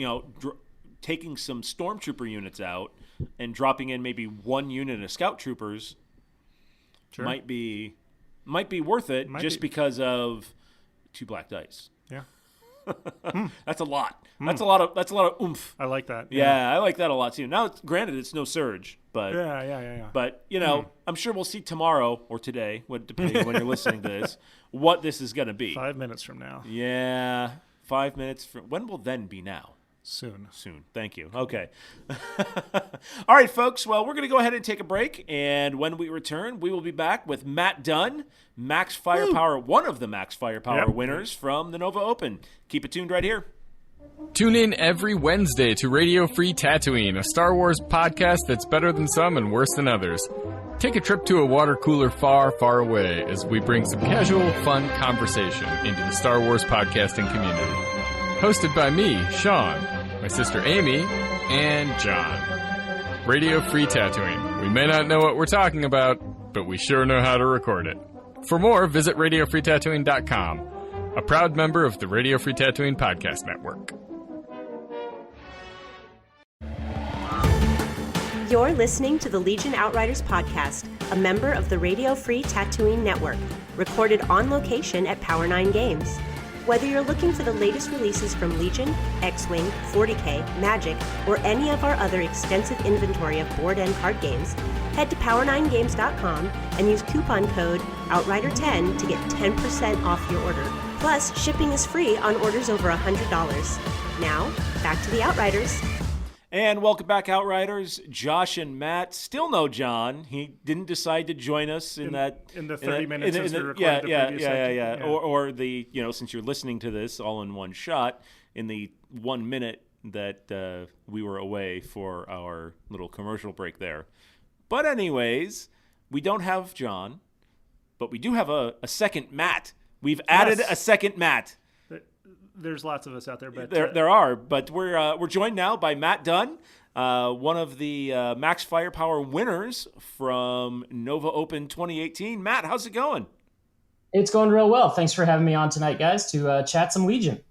[SPEAKER 6] taking some stormtrooper units out and dropping in maybe one unit of scout troopers might be worth it because of 2 black dice.
[SPEAKER 7] Yeah.
[SPEAKER 6] That's a lot. That's a lot of oomph.
[SPEAKER 7] I like that.
[SPEAKER 6] Yeah, I like that a lot too. Now, granted, it's no surge, but
[SPEAKER 7] yeah.
[SPEAKER 6] But I'm sure we'll see tomorrow or today, depending on when you're listening to this, what this is going to be.
[SPEAKER 7] 5 minutes from now.
[SPEAKER 6] Yeah, 5 minutes from when will then be now?
[SPEAKER 7] Soon.
[SPEAKER 6] Thank you. Okay. All right, folks. Well, we're going to go ahead and take a break. And when we return, we will be back with Matt Dunn, Max Firepower, one of the Max Firepower winners from the Nova Open. Keep it tuned right here.
[SPEAKER 5] Tune in every Wednesday to Radio Free Tatooine, a Star Wars podcast that's better than some and worse than others. Take a trip to a water cooler far, far away as we bring some casual, fun conversation into the Star Wars podcasting community. Hosted by me, Sean, my sister Amy, and John. Radio Free Tatooine. We may not know what we're talking about, but we sure know how to record it. For more, visit RadioFreeTatooine.com, a proud member of the Radio Free Tatooine Podcast Network.
[SPEAKER 1] You're listening to the Legion Outriders podcast, a member of the Radio Free Tatooine Network, recorded on location at Power 9 Games. Whether you're looking for the latest releases from Legion, X-Wing, 40K, Magic, or any of our other extensive inventory of board and card games, head to power9games.com and use coupon code OUTRIDER10 to get 10% off your order. Plus, shipping is free on orders over $100. Now, back to the Outriders.
[SPEAKER 6] And welcome back, Outriders. Josh and Matt. Still no John. He didn't decide to join us in the
[SPEAKER 7] 30 minutes since we recorded the previous segment.
[SPEAKER 6] Or the, since you're listening to this all in one shot, in the 1 minute that we were away for our little commercial break there. But anyways, we don't have John, but we do have a second Matt. We've added a second Matt.
[SPEAKER 7] There's lots of us out there, but
[SPEAKER 6] there are. But we're joined now by Matt Dunn, one of the Max Firepower winners from Nova Open 2018. Matt, how's it going?
[SPEAKER 8] It's going real well. Thanks for having me on tonight, guys, to chat some Legion.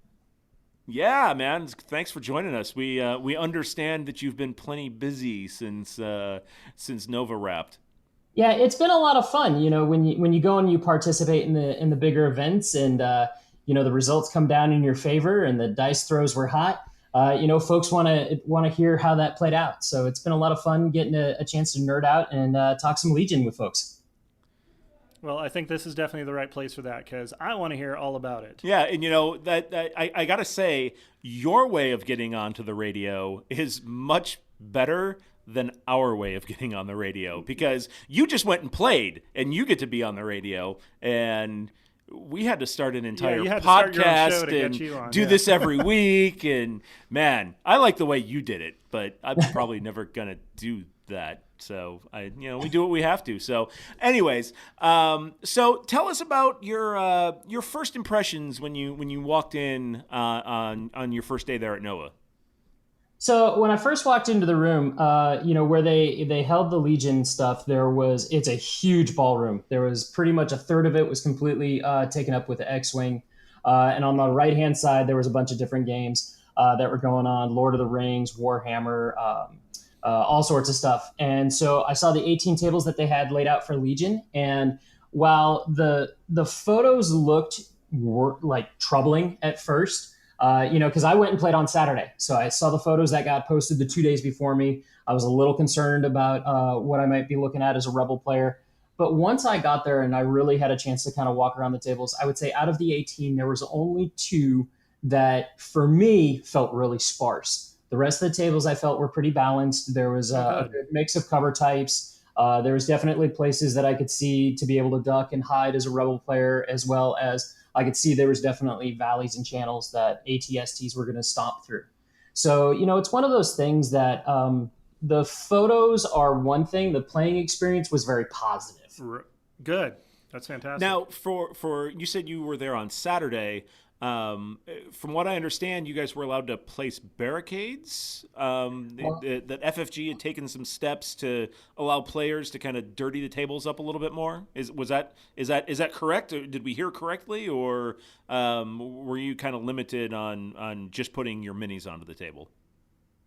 [SPEAKER 6] Yeah, man. Thanks for joining us. We understand that you've been plenty busy since Nova wrapped.
[SPEAKER 8] Yeah, it's been a lot of fun. When you go and you participate in the bigger events and the results come down in your favor and the dice throws were hot. Folks want to hear how that played out. So it's been a lot of fun getting a chance to nerd out and talk some Legion with folks.
[SPEAKER 7] Well, I think this is definitely the right place for that because I want to hear all about it.
[SPEAKER 6] Yeah, and that I got to say, your way of getting onto the radio is much better than our way of getting on the radio because you just went and played and you get to be on the radio and we had to start an entire podcast and do this every week. And man, I like the way you did it, but I'm probably never going to do that. So we do what we have to. So anyways, so tell us about your first impressions when you walked in on your first day there at NOAA.
[SPEAKER 8] So when I first walked into the room, where they held the Legion stuff, it's a huge ballroom. There was pretty much a third of it was completely taken up with the X-Wing. And on the right-hand side, there was a bunch of different games that were going on, Lord of the Rings, Warhammer, all sorts of stuff. And so I saw the 18 tables that they had laid out for Legion. And while the photos looked like troubling at first, because I went and played on Saturday. So I saw the photos that got posted the 2 days before me. I was a little concerned about what I might be looking at as a Rebel player. But once I got there and I really had a chance to kind of walk around the tables, I would say out of the 18, there was only 2 that for me felt really sparse. The rest of the tables I felt were pretty balanced. There was a good mix of cover types. There was definitely places that I could see to be able to duck and hide as a Rebel player, as well as I could see there was definitely valleys and channels that ATSTs were going to stomp through. So, it's one of those things that the photos are one thing. The playing experience was very positive.
[SPEAKER 7] Good. That's fantastic.
[SPEAKER 6] Now, for you said you were there on Saturday. From what I understand, you guys were allowed to place barricades. That FFG had taken some steps to allow players to kind of dirty the tables up a little bit more. Is that correct? Or did we hear correctly, or were you kind of limited on just putting your minis onto the table?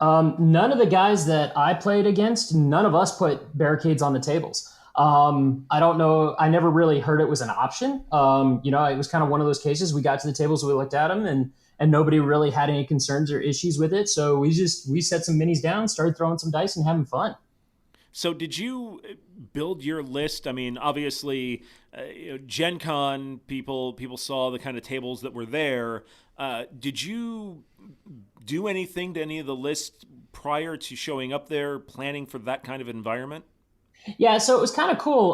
[SPEAKER 8] None of the guys that I played against, none of us put barricades on the tables. I don't know. I never really heard it was an option. It was kind of one of those cases. We got to the tables, we looked at them, and nobody really had any concerns or issues with it. So we set some minis down, started throwing some dice and having fun.
[SPEAKER 6] So did you build your list? I mean, obviously, Gen Con people saw the kind of tables that were there. Did you do anything to any of the lists prior to showing up there, planning for that kind of environment?
[SPEAKER 8] Yeah, so it was kind of cool.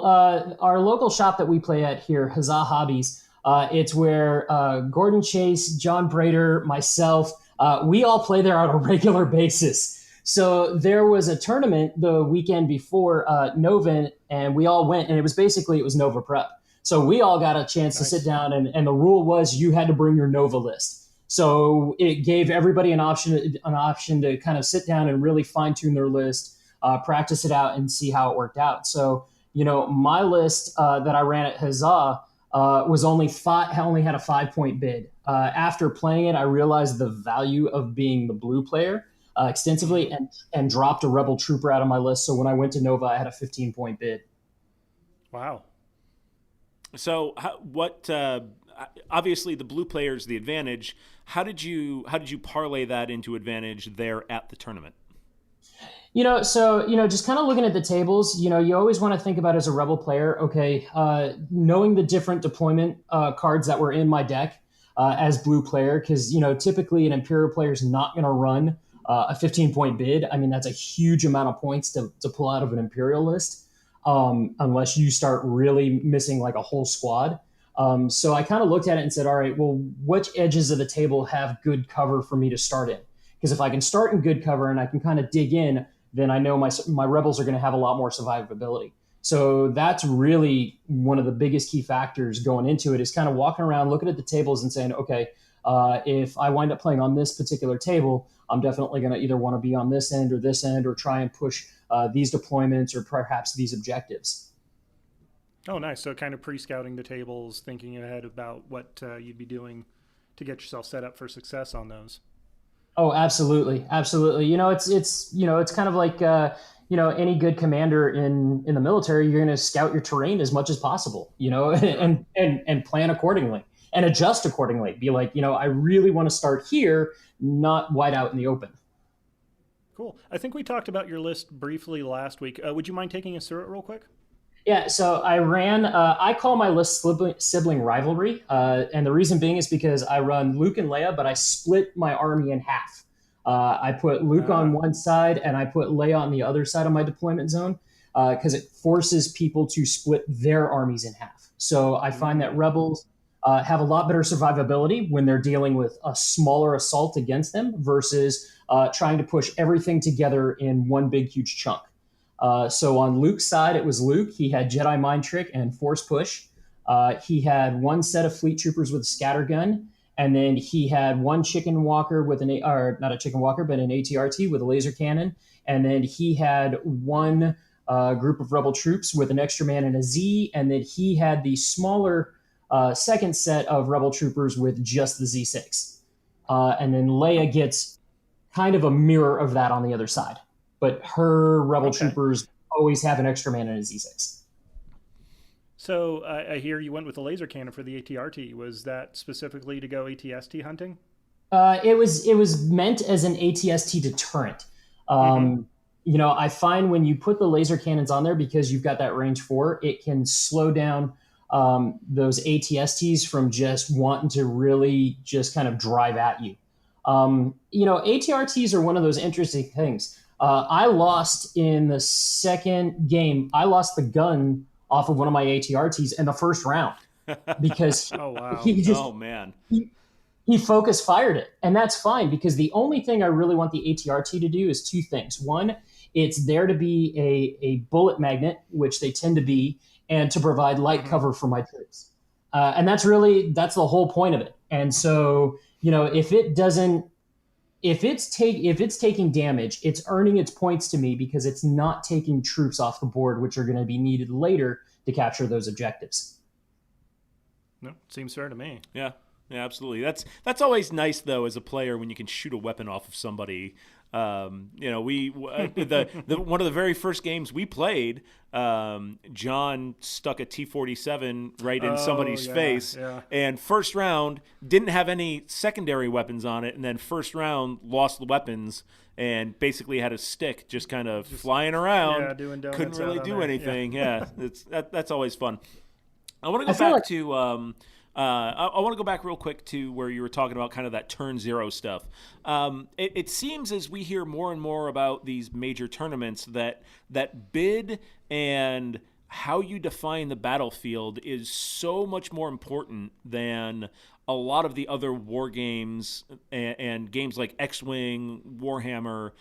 [SPEAKER 8] Our local shop that we play at here, Huzzah Hobbies, it's where Gordon Chase, John Brader, myself, we all play there on a regular basis. So there was a tournament the weekend before Nova, and we all went, and it was Nova Prep. So we all got a chance to sit down, and the rule was you had to bring your Nova list. So it gave everybody an option to kind of sit down and really fine tune their list. Practice it out and see how it worked out. So, my list that I ran at Huzzah only had a 5-point bid. After playing it, I realized the value of being the blue player extensively and dropped a Rebel Trooper out of my list. So when I went to Nova, I had a 15-point bid.
[SPEAKER 7] Wow.
[SPEAKER 6] So obviously the blue player's the advantage. How did you parlay that into advantage there at the tournament?
[SPEAKER 8] Just kind of looking at the tables, you always want to think about as a Rebel player, okay, knowing the different deployment cards that were in my deck as blue player, because, typically an Imperial player is not going to run a 15-point bid. I mean, that's a huge amount of points to pull out of an Imperial list, unless you start really missing like a whole squad. So I kind of looked at it and said, all right, well, which edges of the table have good cover for me to start in? Because if I can start in good cover and I can kind of dig in, then I know my Rebels are going to have a lot more survivability. So that's really one of the biggest key factors going into it, is kind of walking around, looking at the tables and saying, okay, if I wind up playing on this particular table, I'm definitely going to either want to be on this end or try and push these deployments or perhaps these objectives.
[SPEAKER 7] Oh, nice. So kind of pre-scouting the tables, thinking ahead about what you'd be doing to get yourself set up for success on those.
[SPEAKER 8] Oh, absolutely. Absolutely. It's kind of like, any good commander in the military, you're going to scout your terrain as much as possible, and plan accordingly and adjust accordingly. Be like, I really want to start here, not wide out in the open.
[SPEAKER 7] Cool. I think we talked about your list briefly last week. Would you mind taking us through it real quick?
[SPEAKER 8] Yeah, so I ran, I call my list sibling rivalry. And the reason being is because I run Luke and Leia, but I split my army in half. I put Luke on one side and I put Leia on the other side of my deployment zone because it forces people to split their armies in half. So I find that Rebels have a lot better survivability when they're dealing with a smaller assault against them versus trying to push everything together in one big, huge chunk. So on Luke's side, it was Luke. He had Jedi Mind Trick and Force Push. He had one set of Fleet Troopers with a scatter gun, and then he had one Chicken Walker with not a Chicken Walker, but an ATRT with a laser cannon. And then he had one group of Rebel troops with an extra man and a Z, and then he had the smaller second set of Rebel troopers with just the Z6. And then Leia gets kind of a mirror of that on the other side. But her Rebel troopers always have an extra man and a Z6.
[SPEAKER 7] So I hear you went with a laser cannon for the ATRT. Was that specifically to go ATST hunting?
[SPEAKER 8] It was meant as an ATST deterrent. I find when you put the laser cannons on there, because you've got that range 4, it can slow down those ATSTs from just wanting to really just kind of drive at you. ATRTs are one of those interesting things. I lost in the second game. I lost the gun off of one of my ATRTs in the first round because he focus fired it. And that's fine, because the only thing I really want the ATRT to do is two things. One, it's there to be a bullet magnet, which they tend to be, and to provide light cover for my troops. And that's the whole point of it. And so, if it's taking damage, it's earning its points to me because it's not taking troops off the board, which are going to be needed later to capture those objectives.
[SPEAKER 7] No, seems fair to me.
[SPEAKER 6] Yeah, absolutely. That's always nice though as a player when you can shoot a weapon off of somebody. We one of the very first games we played, John stuck a T-47 right in somebody's face, and first round didn't have any secondary weapons on it, and then first round lost the weapons and basically had a stick just kind of flying around.
[SPEAKER 7] Doing donuts.
[SPEAKER 6] Couldn't really do anything. Yeah, that's always fun. I want to go back to. I want to go back real quick to where you were talking about kind of that turn zero stuff. It seems as we hear more and more about these major tournaments that bid and how you define the battlefield is so much more important than a lot of the other war games and games like X-Wing, Warhammer.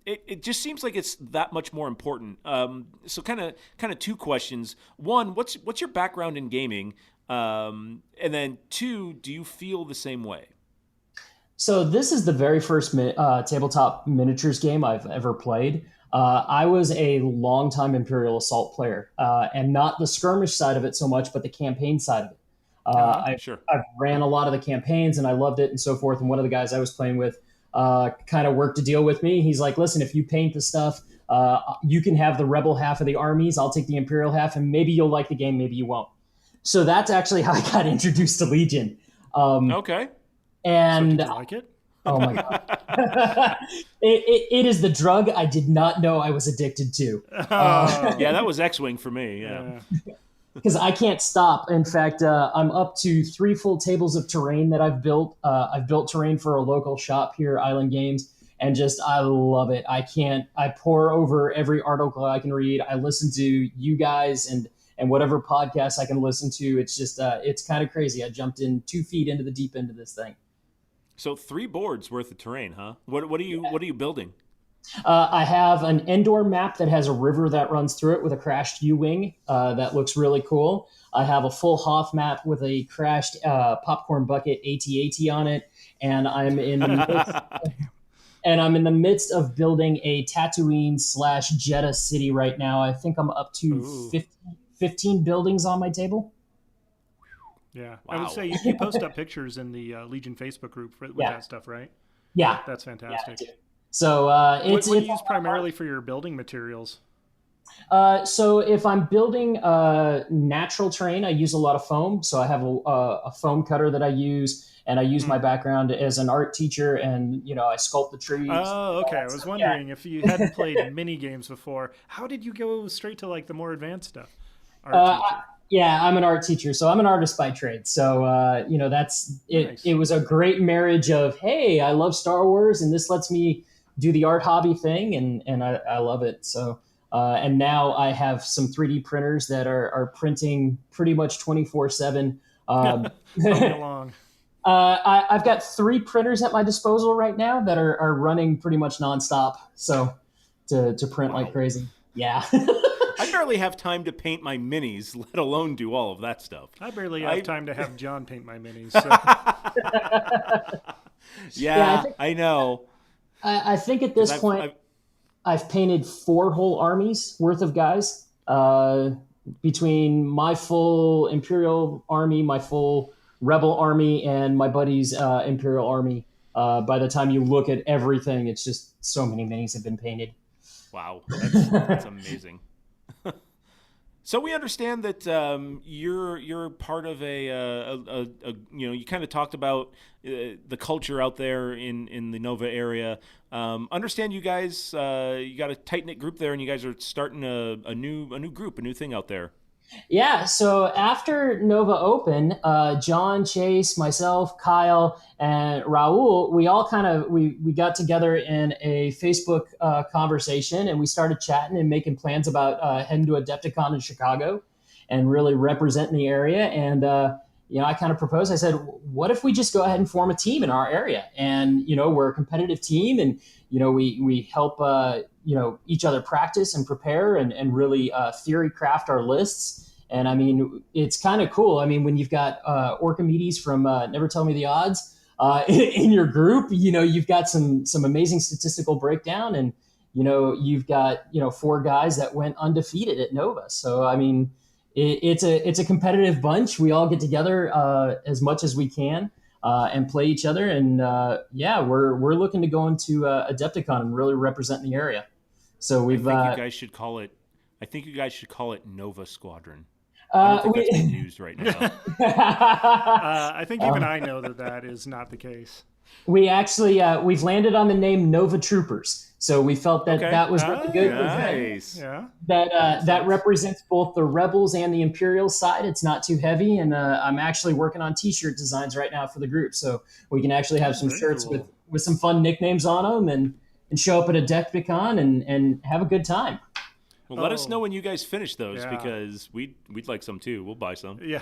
[SPEAKER 6] It just seems like it's that much more important. So kind of two questions. One, what's your background in gaming? And then two, do you feel the same way?
[SPEAKER 8] So this is the very first tabletop miniatures game I've ever played. I was a longtime Imperial Assault player, and not the skirmish side of it so much, but the campaign side of it. I ran a lot of the campaigns and I loved it and so forth. And one of the guys I was playing with kind of worked a deal with me. He's like, listen, if you paint the stuff, you can have the rebel half of the armies. I'll take the Imperial half, and maybe you'll like the game, maybe you won't. So that's actually how I got introduced to Legion.
[SPEAKER 6] Okay.
[SPEAKER 8] And
[SPEAKER 7] so did you like it?
[SPEAKER 8] Oh my God. It is the drug I did not know I was addicted to.
[SPEAKER 6] Yeah, that was X-Wing for me. Yeah.
[SPEAKER 8] Because I can't stop. In fact, I'm up to 3 full tables of terrain that I've built. I've built terrain for a local shop here, Island Games, and I love it. I pour over every article I can read. I listen to you guys and whatever podcast I can listen to. It's just, it's kind of crazy. I jumped in 2 feet into the deep end of this thing.
[SPEAKER 6] So 3 boards worth of terrain, huh? What are you building?
[SPEAKER 8] I have an indoor map that has a river that runs through it with a crashed U-wing. That looks really cool. I have a full Hoth map with a crashed popcorn bucket AT-AT on it. And I'm in the midst of building a Tatooine / Jeddah city right now. I think I'm up to 15 buildings on my table.
[SPEAKER 7] Yeah.
[SPEAKER 8] Wow.
[SPEAKER 7] I would say you post up pictures in the Legion Facebook group with that stuff, right?
[SPEAKER 8] Yeah.
[SPEAKER 7] That's fantastic.
[SPEAKER 8] Yeah, so
[SPEAKER 7] what do you use primarily for your building materials?
[SPEAKER 8] So if I'm building natural terrain, I use a lot of foam. So I have a foam cutter that I use, and I use my background as an art teacher, and I sculpt the trees.
[SPEAKER 7] Oh, okay. I was wondering if you hadn't played mini games before, how did you go straight to like the more advanced stuff?
[SPEAKER 8] Yeah, I'm an art teacher, so I'm an artist by trade. So that's it. Nice. It was a great marriage of, hey, I love Star Wars, and this lets me do the art hobby thing, and I love it. So and now I have some 3D printers that are printing pretty much 24/7.
[SPEAKER 7] Along.
[SPEAKER 8] I've got 3 printers at my disposal right now that are running pretty much nonstop. So to print like crazy. Yeah.
[SPEAKER 6] I barely have time to paint my minis, let alone do all of that stuff.
[SPEAKER 7] I barely have time to have John paint my minis. So.
[SPEAKER 6] I know.
[SPEAKER 8] I think at this point, I've painted 4 whole armies worth of guys between my full Imperial army, my full Rebel army, and my buddy's Imperial army. By the time you look at everything, it's just so many minis have been painted.
[SPEAKER 6] Wow, that's amazing. So we understand that you're part of a you kind of talked about the culture out there in the Nova area. Understand you guys you got a tight knit group there, and you guys are starting a new group, a new thing out there.
[SPEAKER 8] Yeah, so after Nova Open, John, Chase, myself, Kyle, and Raul, we all we got together in a Facebook conversation, and we started chatting and making plans about heading to Adepticon in Chicago and really representing the area. And I kind of proposed, I said, what if we just go ahead and form a team in our area? And we're a competitive team, and we help each other practice and prepare and really theory craft our lists. And I mean, it's kind of cool. I mean, when you've got Orchimedes from Never Tell Me the Odds in your group, you've got some amazing statistical breakdown, and you've got 4 guys that went undefeated at Nova. So I mean, it's a competitive bunch. We all get together as much as we can and play each other. And we're looking to go into Adepticon and really represent the area. So
[SPEAKER 6] I think you guys should call it Nova Squadron. I don't think that's been used right now.
[SPEAKER 7] I think even I know that is not the case.
[SPEAKER 8] We actually we've landed on the name Nova Troopers, so we felt that was really good.
[SPEAKER 6] Nice.
[SPEAKER 8] That represents both the Rebels and the Imperial side. It's not too heavy, and I'm actually working on T-shirt designs right now for the group, so we can actually have some shirts with some fun nicknames on them, and show up at Adepticon and have a good time.
[SPEAKER 6] Well, let us know when you guys finish those, because we'd like some too. We'll buy some.
[SPEAKER 7] Yeah,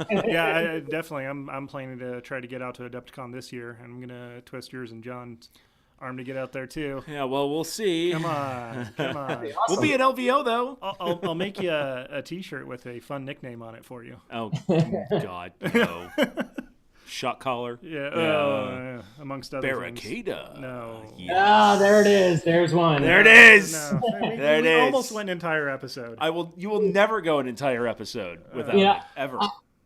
[SPEAKER 7] yeah, definitely. I'm planning to try to get out to Adepticon this year, and I'm gonna twist yours and John's arm to get out there too.
[SPEAKER 6] Yeah, well, we'll see.
[SPEAKER 7] Come on.
[SPEAKER 8] Awesome.
[SPEAKER 6] We'll be at LVO though.
[SPEAKER 7] I'll make you a T-shirt with a fun nickname on it for you.
[SPEAKER 6] Oh God, no. Shot collar.
[SPEAKER 7] Yeah. Amongst other
[SPEAKER 6] Barricada.
[SPEAKER 7] things. No.
[SPEAKER 8] Yes. There it is. There's one.
[SPEAKER 6] There it is.
[SPEAKER 7] No.
[SPEAKER 6] There it is.
[SPEAKER 7] Almost went an entire episode.
[SPEAKER 6] You will never go an entire episode without it, ever.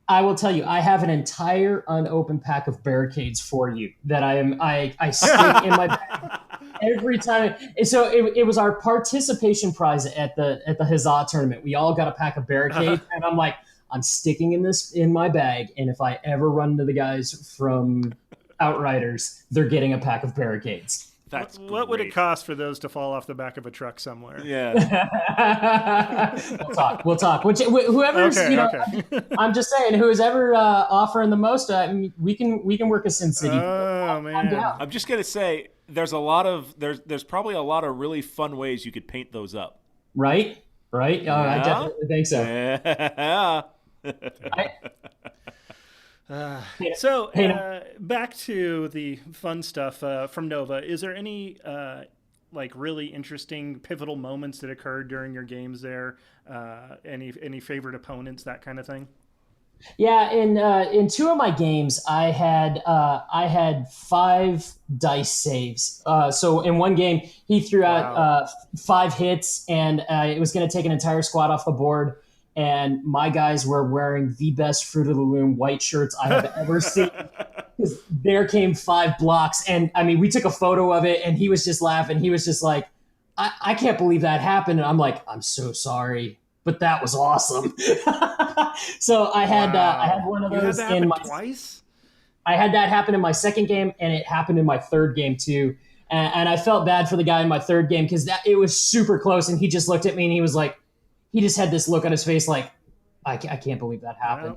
[SPEAKER 8] I will tell you, I have an entire unopened pack of barricades for you that I stick in my bag every time. And so it was our participation prize at the Huzzah tournament. We all got a pack of barricades, and I'm like, I'm sticking in my bag, and if I ever run into the guys from Outriders, they're getting a pack of barricades.
[SPEAKER 7] What would it cost for those to fall off the back of a truck somewhere?
[SPEAKER 6] Yeah.
[SPEAKER 8] We'll talk. Whoever's,
[SPEAKER 7] okay.
[SPEAKER 8] I'm just saying, who's ever offering the most, we can work a Sin City.
[SPEAKER 7] Oh man.
[SPEAKER 6] I'm just gonna say, there's probably a lot of really fun ways you could paint those up.
[SPEAKER 8] Right. I definitely think so.
[SPEAKER 6] Yeah.
[SPEAKER 7] Back to the fun stuff from Nova. Is there any really interesting pivotal moments that occurred during your games there? Any favorite opponents, that kind of thing?
[SPEAKER 8] Yeah, in 2 of my games, I had 5 dice saves. So in one game, he threw out 5 hits, and it was going to take an entire squad off the board. And my guys were wearing the best Fruit of the Loom white shirts I have ever seen. There came 5 blocks, and I mean, we took a photo of it, and he was just laughing. He was just like, "I can't believe that happened." And I'm like, "I'm so sorry, but that was awesome." So I had one of those in my
[SPEAKER 7] twice.
[SPEAKER 8] I had that happen in my second game, and it happened in my third game too. And I felt bad for the guy in my third game because it was super close, and he just looked at me and he was like, he just had this look on his face like, I can't believe that happened.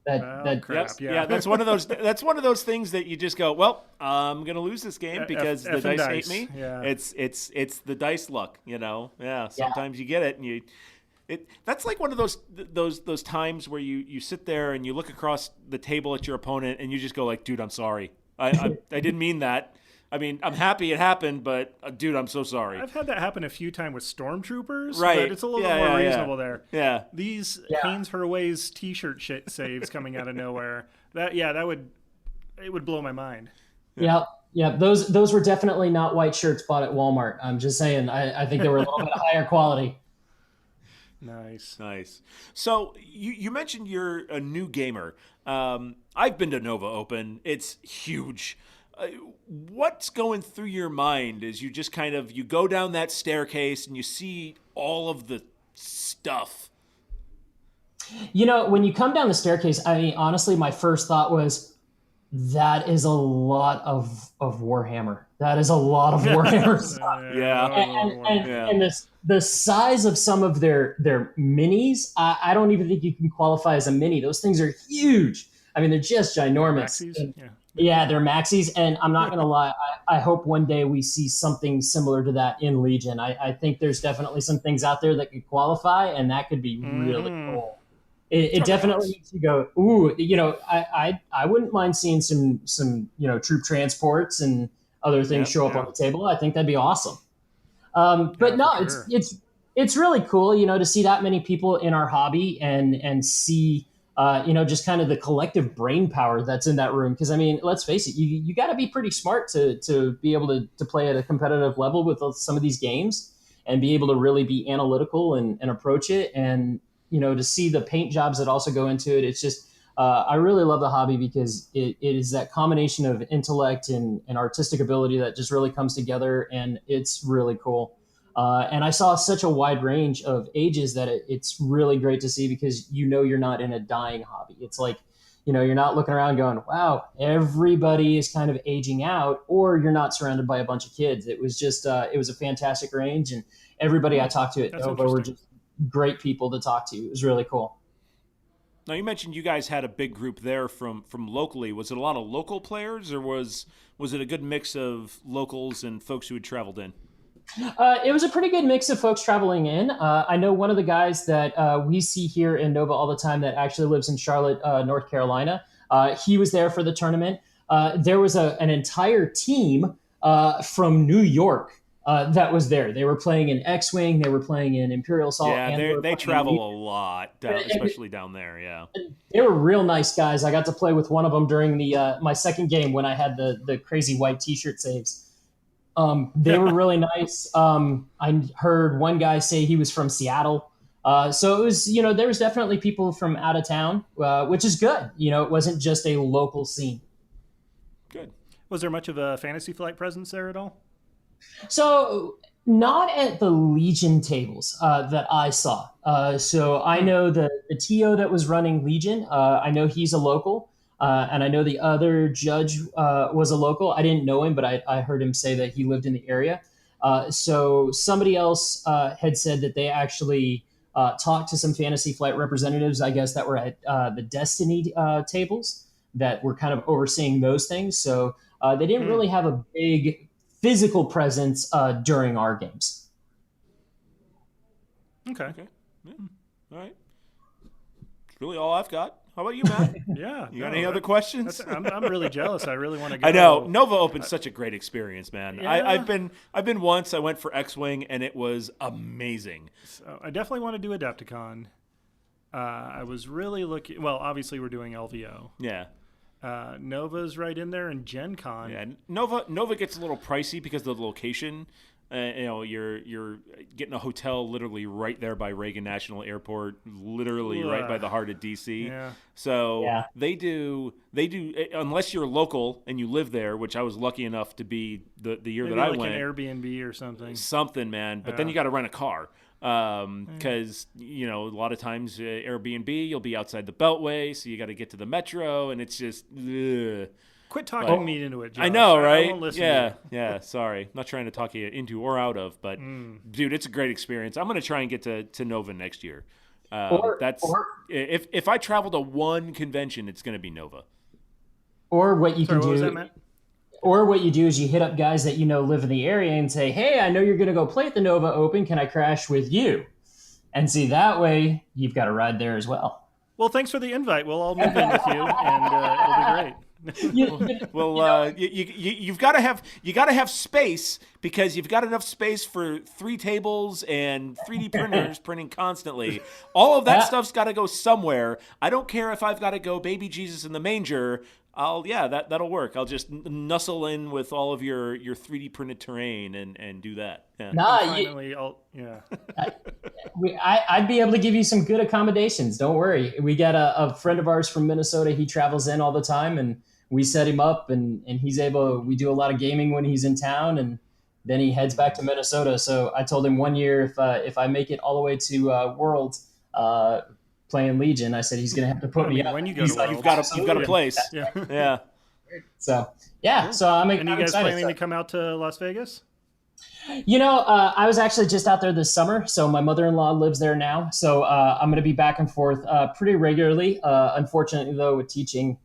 [SPEAKER 6] That's one of those. That's one of those things that you just go, well, I'm gonna lose this game because the dice hate me.
[SPEAKER 7] Yeah.
[SPEAKER 6] It's the dice luck, Yeah. Sometimes you get it, and that's like one of those times where you sit there and you look across the table at your opponent and you just go like, dude, I'm sorry. I didn't mean that. I mean, I'm happy it happened, but dude, I'm so sorry.
[SPEAKER 7] I've had that happen a few times with stormtroopers,
[SPEAKER 6] right?
[SPEAKER 7] But it's a little bit more reasonable there.
[SPEAKER 6] Yeah.
[SPEAKER 7] These Haynes Herway's T-shirt saves coming out of nowhere. It would blow my mind.
[SPEAKER 8] Yeah. Those were definitely not white shirts bought at Walmart. I'm just saying. I think they were a little bit higher quality.
[SPEAKER 7] Nice.
[SPEAKER 6] So you mentioned you're a new gamer. I've been to Nova Open. It's huge. What's going through your mind as you just you go down that staircase and you see all of the stuff?
[SPEAKER 8] When you come down the staircase, I mean, honestly, my first thought was, that is a lot of Warhammer. That is a lot of Warhammer stuff. And the size of some of their minis, I don't even think you can qualify as a mini. Those things are huge. I mean, they're just ginormous. Yeah, they're maxis, and I'm not going to lie, I hope one day we see something similar to that in Legion. I think there's definitely some things out there that could qualify, and that could be really cool. It definitely makes you go, ooh, I wouldn't mind seeing some troop transports and other things show up on the table. I think that'd be awesome. it's really cool, to see that many people in our hobby and see, just kind of the collective brain power that's in that room. Because I mean, let's face it, you got to be pretty smart to be able to play at a competitive level with some of these games and be able to really be analytical and approach it. And to see the paint jobs that also go into it, it's just I really love the hobby because it is that combination of intellect and artistic ability that just really comes together, and it's really cool. And I saw such a wide range of ages that it's really great to see because you're not in a dying hobby. It's like, you're not looking around going, wow, everybody is kind of aging out, or you're not surrounded by a bunch of kids. It was just, it was a fantastic range, and everybody I talked to at Nova were just great people to talk to. It was really cool.
[SPEAKER 6] Now, you mentioned you guys had a big group there from locally. Was it a lot of local players, or was it a good mix of locals and folks who had traveled in?
[SPEAKER 8] It was a pretty good mix of folks traveling in. I know one of the guys that we see here in Nova all the time that actually lives in Charlotte, North Carolina. He was there for the tournament. There was an entire team from New York that was there. They were playing in X-Wing. They were playing in Imperial Assault.
[SPEAKER 6] Yeah, they travel a lot, especially down there, yeah.
[SPEAKER 8] They were real nice guys. I got to play with one of them during my second game when I had the crazy white T-shirt saves. They were really nice. I heard one guy say he was from Seattle. So it was, there was definitely people from out of town, which is good. It wasn't just a local scene.
[SPEAKER 6] Good.
[SPEAKER 7] Was there much of a Fantasy Flight presence there at all?
[SPEAKER 8] So not at the Legion tables that I saw. So I know the TO that was running Legion. I know he's a local. And I know the other judge was a local. I didn't know him, but I heard him say that he lived in the area. So somebody else had said that they actually talked to some Fantasy Flight representatives, I guess, that were at the Destiny tables that were kind of overseeing those things. So they didn't really have a big physical presence during our games.
[SPEAKER 6] Okay. Yeah. All right. That's really all I've got. How about you, Matt?
[SPEAKER 7] Yeah.
[SPEAKER 6] You got any other questions?
[SPEAKER 7] I'm really jealous. I really want to go.
[SPEAKER 6] I know. Nova Open's such a great experience, man.
[SPEAKER 7] Yeah.
[SPEAKER 6] I've been once. I went for X-Wing, and it was amazing.
[SPEAKER 7] So I definitely want to do Adepticon. I was really looking. Well, obviously we're doing LVO.
[SPEAKER 6] Yeah.
[SPEAKER 7] Nova's right in there, and Gen Con.
[SPEAKER 6] Yeah. Nova gets a little pricey because of the location. You're getting a hotel literally right there by Reagan National Airport, literally right by the heart of DC.
[SPEAKER 7] Yeah.
[SPEAKER 6] So they do unless you're local and you live there, which I was lucky enough to be the year
[SPEAKER 7] Maybe
[SPEAKER 6] that I
[SPEAKER 7] like
[SPEAKER 6] went.
[SPEAKER 7] An Airbnb or something,
[SPEAKER 6] man. But then you got to rent a car. Because a lot of times Airbnb, you'll be outside the Beltway, so you got to get to the metro, and it's just
[SPEAKER 7] Quit talking me into it, Josh.
[SPEAKER 6] I know, right?
[SPEAKER 7] I won't listen to you.
[SPEAKER 6] Yeah. Sorry, I'm not trying to talk you into or out of, but dude, it's a great experience. I'm going to try and get to Nova next year. If I travel to one convention, it's going to be Nova.
[SPEAKER 8] Or what you can
[SPEAKER 7] What was
[SPEAKER 8] do.
[SPEAKER 7] that, Matt?
[SPEAKER 8] Or what you do is you hit up guys that live in the area and say, hey, I know you're going to go play at the Nova Open. Can I crash with you? And see, that way you've got a ride there as well.
[SPEAKER 7] Well, thanks for the invite. We'll all move in with you, and it'll be great.
[SPEAKER 6] You've got to have space, because you've got enough space for 3 tables and 3D printers printing constantly. All of that stuff's got to go somewhere. I don't care if I've got to go baby Jesus in the manger. That'll work. I'll just nuzzle in with all of your 3D printed terrain and do that. Yeah.
[SPEAKER 8] I'd be able to give you some good accommodations. Don't worry. We got a friend of ours from Minnesota. He travels in all the time, and we set him up, and he's able. We do a lot of gaming when he's in town, and then he heads back to Minnesota. So I told him one year if I make it all the way to World. Playing Legion, I said he's going to have to put me up.
[SPEAKER 7] When you go to
[SPEAKER 6] You've got a place. Yeah.
[SPEAKER 8] So I'm
[SPEAKER 7] And you guys
[SPEAKER 8] excited.
[SPEAKER 7] planning to come out to Las Vegas?
[SPEAKER 8] I was actually just out there this summer. So my mother-in-law lives there now. So I'm going to be back and forth pretty regularly. Unfortunately, though, with teaching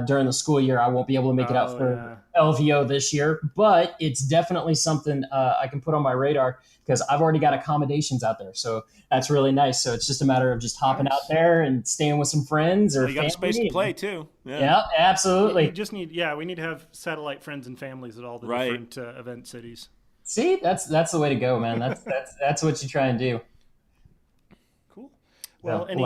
[SPEAKER 8] during the school year, I won't be able to make it out for LVO this year. But it's definitely something I can put on my radar, because I've already got accommodations out there. So that's really nice. So it's just a matter of just hopping out there and staying with some friends or
[SPEAKER 6] you got a space to play too.
[SPEAKER 8] Yeah, absolutely.
[SPEAKER 7] We need to have satellite friends and families at all the different event cities.
[SPEAKER 8] See, that's the way to go, man. That's what you try and do.
[SPEAKER 7] Cool. Well,
[SPEAKER 8] Yeah,
[SPEAKER 7] any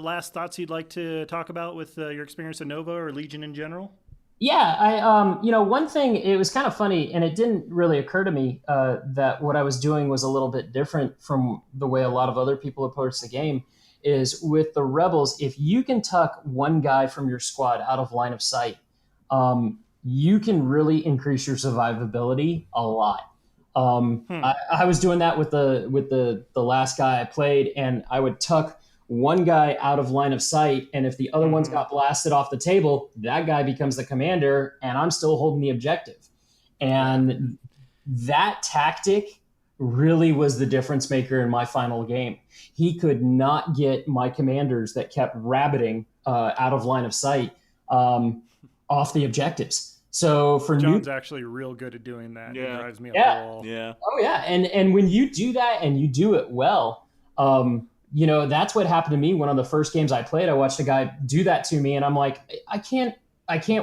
[SPEAKER 7] last thoughts you'd like to talk about with your experience at Nova or Legion in general?
[SPEAKER 8] Yeah, one thing, it was kind of funny, and it didn't really occur to me that what I was doing was a little bit different from the way a lot of other people approach the game, is with the Rebels, if you can tuck one guy from your squad out of line of sight, you can really increase your survivability a lot. I was doing that with the last guy I played, and I would tuck one guy out of line of sight, and if the other ones got blasted off the table, that guy becomes the commander, and I'm still holding the objective. And that tactic really was the difference maker in my final game. He could not get my commanders that kept rabbiting out of line of sight off the objectives. So for
[SPEAKER 7] John's actually real good at doing that.
[SPEAKER 6] Yeah.
[SPEAKER 7] It drives me up the wall.
[SPEAKER 6] Yeah.
[SPEAKER 8] Oh yeah, and when you do that and you do it well, that's what happened to me. One of the first games I played, I watched a guy do that to me, and I'm like, I can't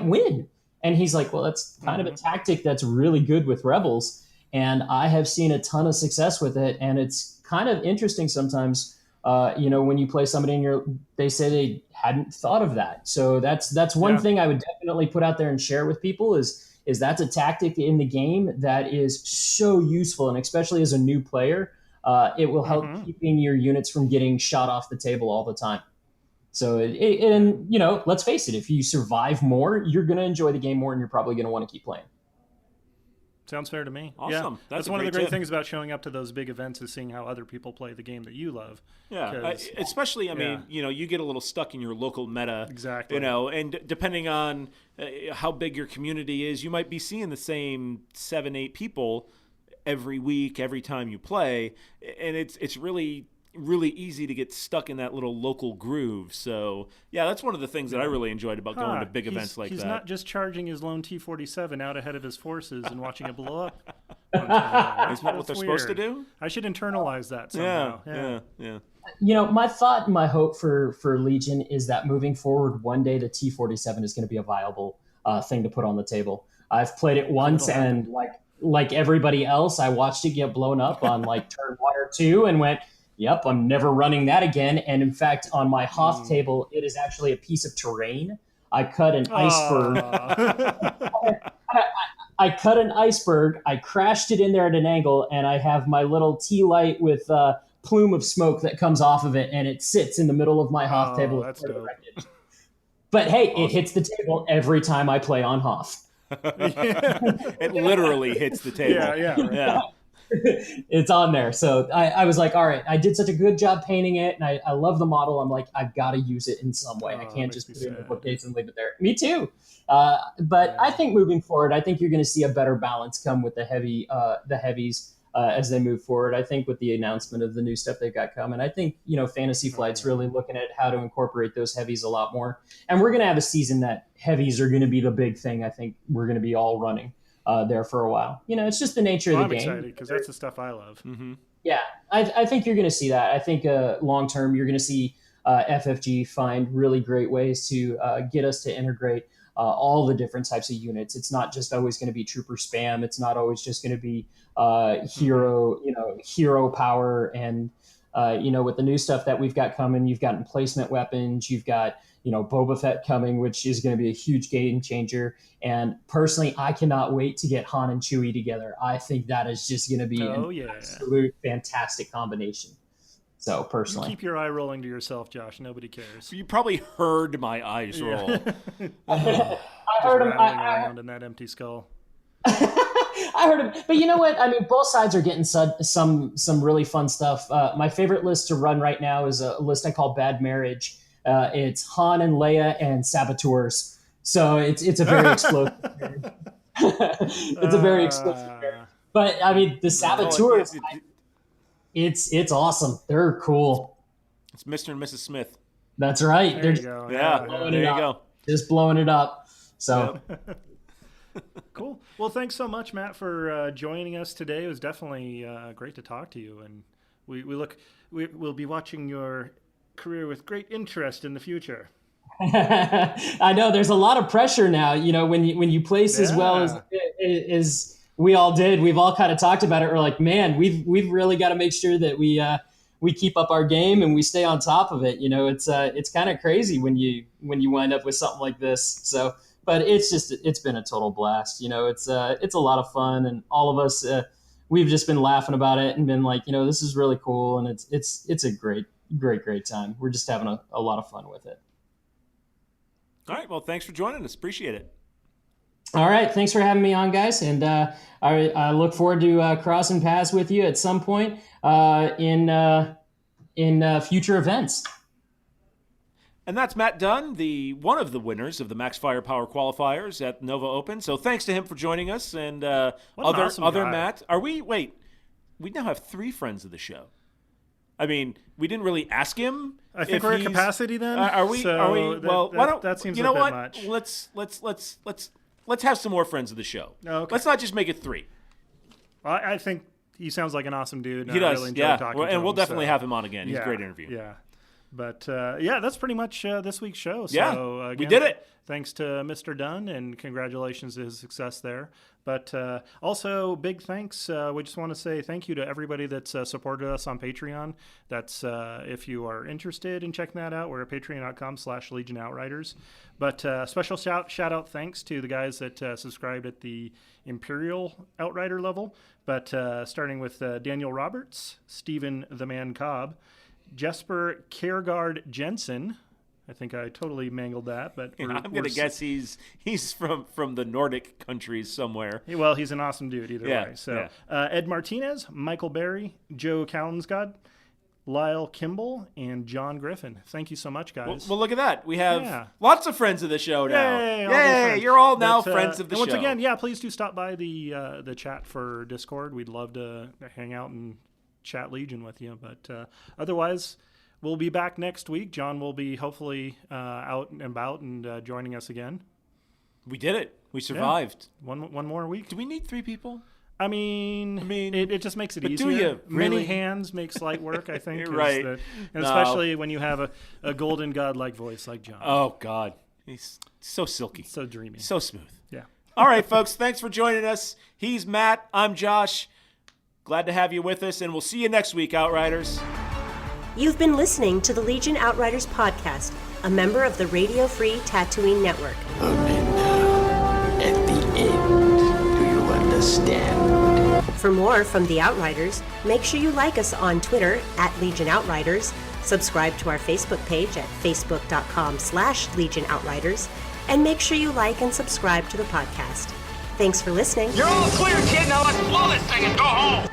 [SPEAKER 8] win. And he's like, well, that's kind of a tactic that's really good with Rebels, and I have seen a ton of success with it. And it's kind of interesting sometimes, when you play somebody and they say they hadn't thought of that. So that's one thing I would definitely put out there and share with people is that's a tactic in the game that is so useful, and especially as a new player. It will help keeping your units from getting shot off the table all the time. So, let's face it, if you survive more, you're going to enjoy the game more, and you're probably going to want to keep playing.
[SPEAKER 7] Sounds fair to me.
[SPEAKER 6] Awesome.
[SPEAKER 7] Yeah,
[SPEAKER 6] That's
[SPEAKER 7] one of the great
[SPEAKER 6] tip.
[SPEAKER 7] things about showing up to those big events is seeing how other people play the game that you love.
[SPEAKER 6] Yeah, especially, you get a little stuck in your local meta.
[SPEAKER 7] Exactly.
[SPEAKER 6] And depending on how big your community is, you might be seeing the same 7-8 people every week, every time you play, and it's really easy to get stuck in that little local groove. So yeah, that's one of the things that I really enjoyed about going to big events like that.
[SPEAKER 7] He's not just charging his lone T-47 out ahead of his forces and watching it blow up.
[SPEAKER 6] Isn't that what they're supposed to do?
[SPEAKER 7] I should internalize that somehow.
[SPEAKER 6] Yeah.
[SPEAKER 8] My thought and my hope for Legion is that moving forward, one day the T-47 is going to be a viable thing to put on the table. I've played it once, and like everybody else, I watched it get blown up on like turn 1 or 2 and went, yep, I'm never running that again. And in fact, on my Hoth table, it is actually a piece of terrain. I cut an iceberg. I cut an iceberg. I crashed it in there at an angle, and I have my little T-light with a plume of smoke that comes off of it, and it sits in the middle of my Hoth table.
[SPEAKER 7] That's dope.
[SPEAKER 8] But hey, it hits the table every time I play on Hoth.
[SPEAKER 6] It literally hits the table.
[SPEAKER 7] Yeah.
[SPEAKER 8] It's on there. So I was like, all right, I did such a good job painting it, and I love the model. I'm like, I've got to use it in some way. I can't just put it in the bookcase and leave it there. Me too. But I think moving forward, I think you're going to see a better balance come with the heavies as they move forward. I think with the announcement of the new stuff they've got coming, I think, Fantasy Flight's really looking at how to incorporate those heavies a lot more. And we're going to have a season that heavies are going to be the big thing. I think we're going to be all running there for a while. It's just the nature of the game.
[SPEAKER 7] I'm excited because that's the stuff I love.
[SPEAKER 6] Mm-hmm.
[SPEAKER 8] Yeah, I think you're going to see that. I think long term, you're going to see FFG find really great ways to get us to integrate all the different types of units. It's not just always going to be trooper spam. It's not always just going to be hero power. And with the new stuff that we've got coming, you've got emplacement weapons, you've got Boba Fett coming, which is going to be a huge game changer. And personally, I cannot wait to get Han and Chewie together. I think that is just going to be an absolute fantastic combination. So personally,
[SPEAKER 7] you keep your eye rolling to yourself, Josh. Nobody cares.
[SPEAKER 6] You probably heard my eyes roll.
[SPEAKER 8] I heard him
[SPEAKER 7] around in that empty skull.
[SPEAKER 8] I heard him, but you know what? I mean, both sides are getting some really fun stuff. My favorite list to run right now is a list I call Bad Marriage. It's Han and Leia and saboteurs. So it's a very explosive. It's a very explosive. But I mean, the saboteurs. It's awesome. They're cool.
[SPEAKER 6] It's Mr. and Mrs. Smith.
[SPEAKER 8] That's right.
[SPEAKER 7] There you go.
[SPEAKER 6] Yeah, there you go.
[SPEAKER 8] Just blowing it up. So.
[SPEAKER 6] Yep.
[SPEAKER 7] Cool. Well, thanks so much, Matt, for joining us today. It was definitely great to talk to you, and we'll be watching your career with great interest in the future.
[SPEAKER 8] I know there's a lot of pressure now. When you place as well as we all did. We've all kind of talked about it. We're like, man, we've really got to make sure that we keep up our game and we stay on top of it. It's kind of crazy when you wind up with something like this. So, but it's been a total blast. It's a lot of fun, and all of us we've just been laughing about it and been like, this is really cool, and it's a great time. We're just having a lot of fun with it.
[SPEAKER 6] All right. Well, thanks for joining us. Appreciate it.
[SPEAKER 8] All right. Thanks for having me on, guys. And I look forward to crossing paths with you at some point in future events.
[SPEAKER 6] And that's Matt Dunn, one of the winners of the Max Firepower qualifiers at Nova Open. So thanks to him for joining us. And other Matt. We now have 3 friends of the show. I mean, we didn't really ask him.
[SPEAKER 7] I think we're at capacity then.
[SPEAKER 6] Are we? Well, why don't?
[SPEAKER 7] That seems
[SPEAKER 6] you know
[SPEAKER 7] a bit
[SPEAKER 6] what?
[SPEAKER 7] much.
[SPEAKER 6] Let's have some more friends of the show.
[SPEAKER 7] Okay.
[SPEAKER 6] Let's not just make it 3.
[SPEAKER 7] Well, I think he sounds like an awesome dude.
[SPEAKER 6] He does.
[SPEAKER 7] I really enjoyed talking to him.
[SPEAKER 6] And we'll definitely have him on again. He's a great interview.
[SPEAKER 7] Yeah. But that's pretty much this week's show. So,
[SPEAKER 6] yeah,
[SPEAKER 7] again,
[SPEAKER 6] we did it.
[SPEAKER 7] Thanks to Mr. Dunn, and congratulations to his success there. But also, big thanks. We just want to say thank you to everybody that's supported us on Patreon. That's if you are interested in checking that out, we're at patreon.com/Legion Outriders. But special shout out thanks to the guys that subscribed at the Imperial Outrider level. But starting with Daniel Roberts, Stephen the Man Cobb, Jesper Kiergaard Jensen. I think I totally mangled that, but
[SPEAKER 6] I'm going to guess he's from the Nordic countries somewhere.
[SPEAKER 7] Well, he's an awesome dude either way. So
[SPEAKER 6] yeah.
[SPEAKER 7] Ed Martinez, Michael Berry, Joe Callensgod, Lyle Kimball, and John Griffin. Thank you so much, guys.
[SPEAKER 6] Well, look at that. We have lots of friends of the show now.
[SPEAKER 7] Yay!
[SPEAKER 6] You're all now friends of the show.
[SPEAKER 7] Once again, please do stop by the chat for Discord. We'd love to hang out and chat Legion with you. But otherwise, we'll be back next week. John will be hopefully out and about and joining us again.
[SPEAKER 6] We did it. We survived.
[SPEAKER 7] Yeah. One more week.
[SPEAKER 6] Do we need 3 people?
[SPEAKER 7] I mean, it just makes it easier.
[SPEAKER 6] Do you really?
[SPEAKER 7] Many hands makes light work, I think.
[SPEAKER 6] Right.
[SPEAKER 7] And especially when you have a golden god-like voice like John.
[SPEAKER 6] Oh, God. He's so silky.
[SPEAKER 7] So dreamy.
[SPEAKER 6] So smooth.
[SPEAKER 7] Yeah.
[SPEAKER 6] All right, folks. Thanks for joining us. He's Matt. I'm Josh. Glad to have you with us, and we'll see you next week, Outriders.
[SPEAKER 1] You've been listening to the Legion Outriders podcast, a member of the Radio Free Tatooine Network.
[SPEAKER 2] Only now, at the end, do you understand?
[SPEAKER 1] For more from the Outriders, make sure you like us on Twitter at Legion Outriders, subscribe to our Facebook page at facebook.com/Legion Outriders, and make sure you like and subscribe to the podcast. Thanks for listening.
[SPEAKER 9] You're all clear, kid. Now let's blow this thing and go home.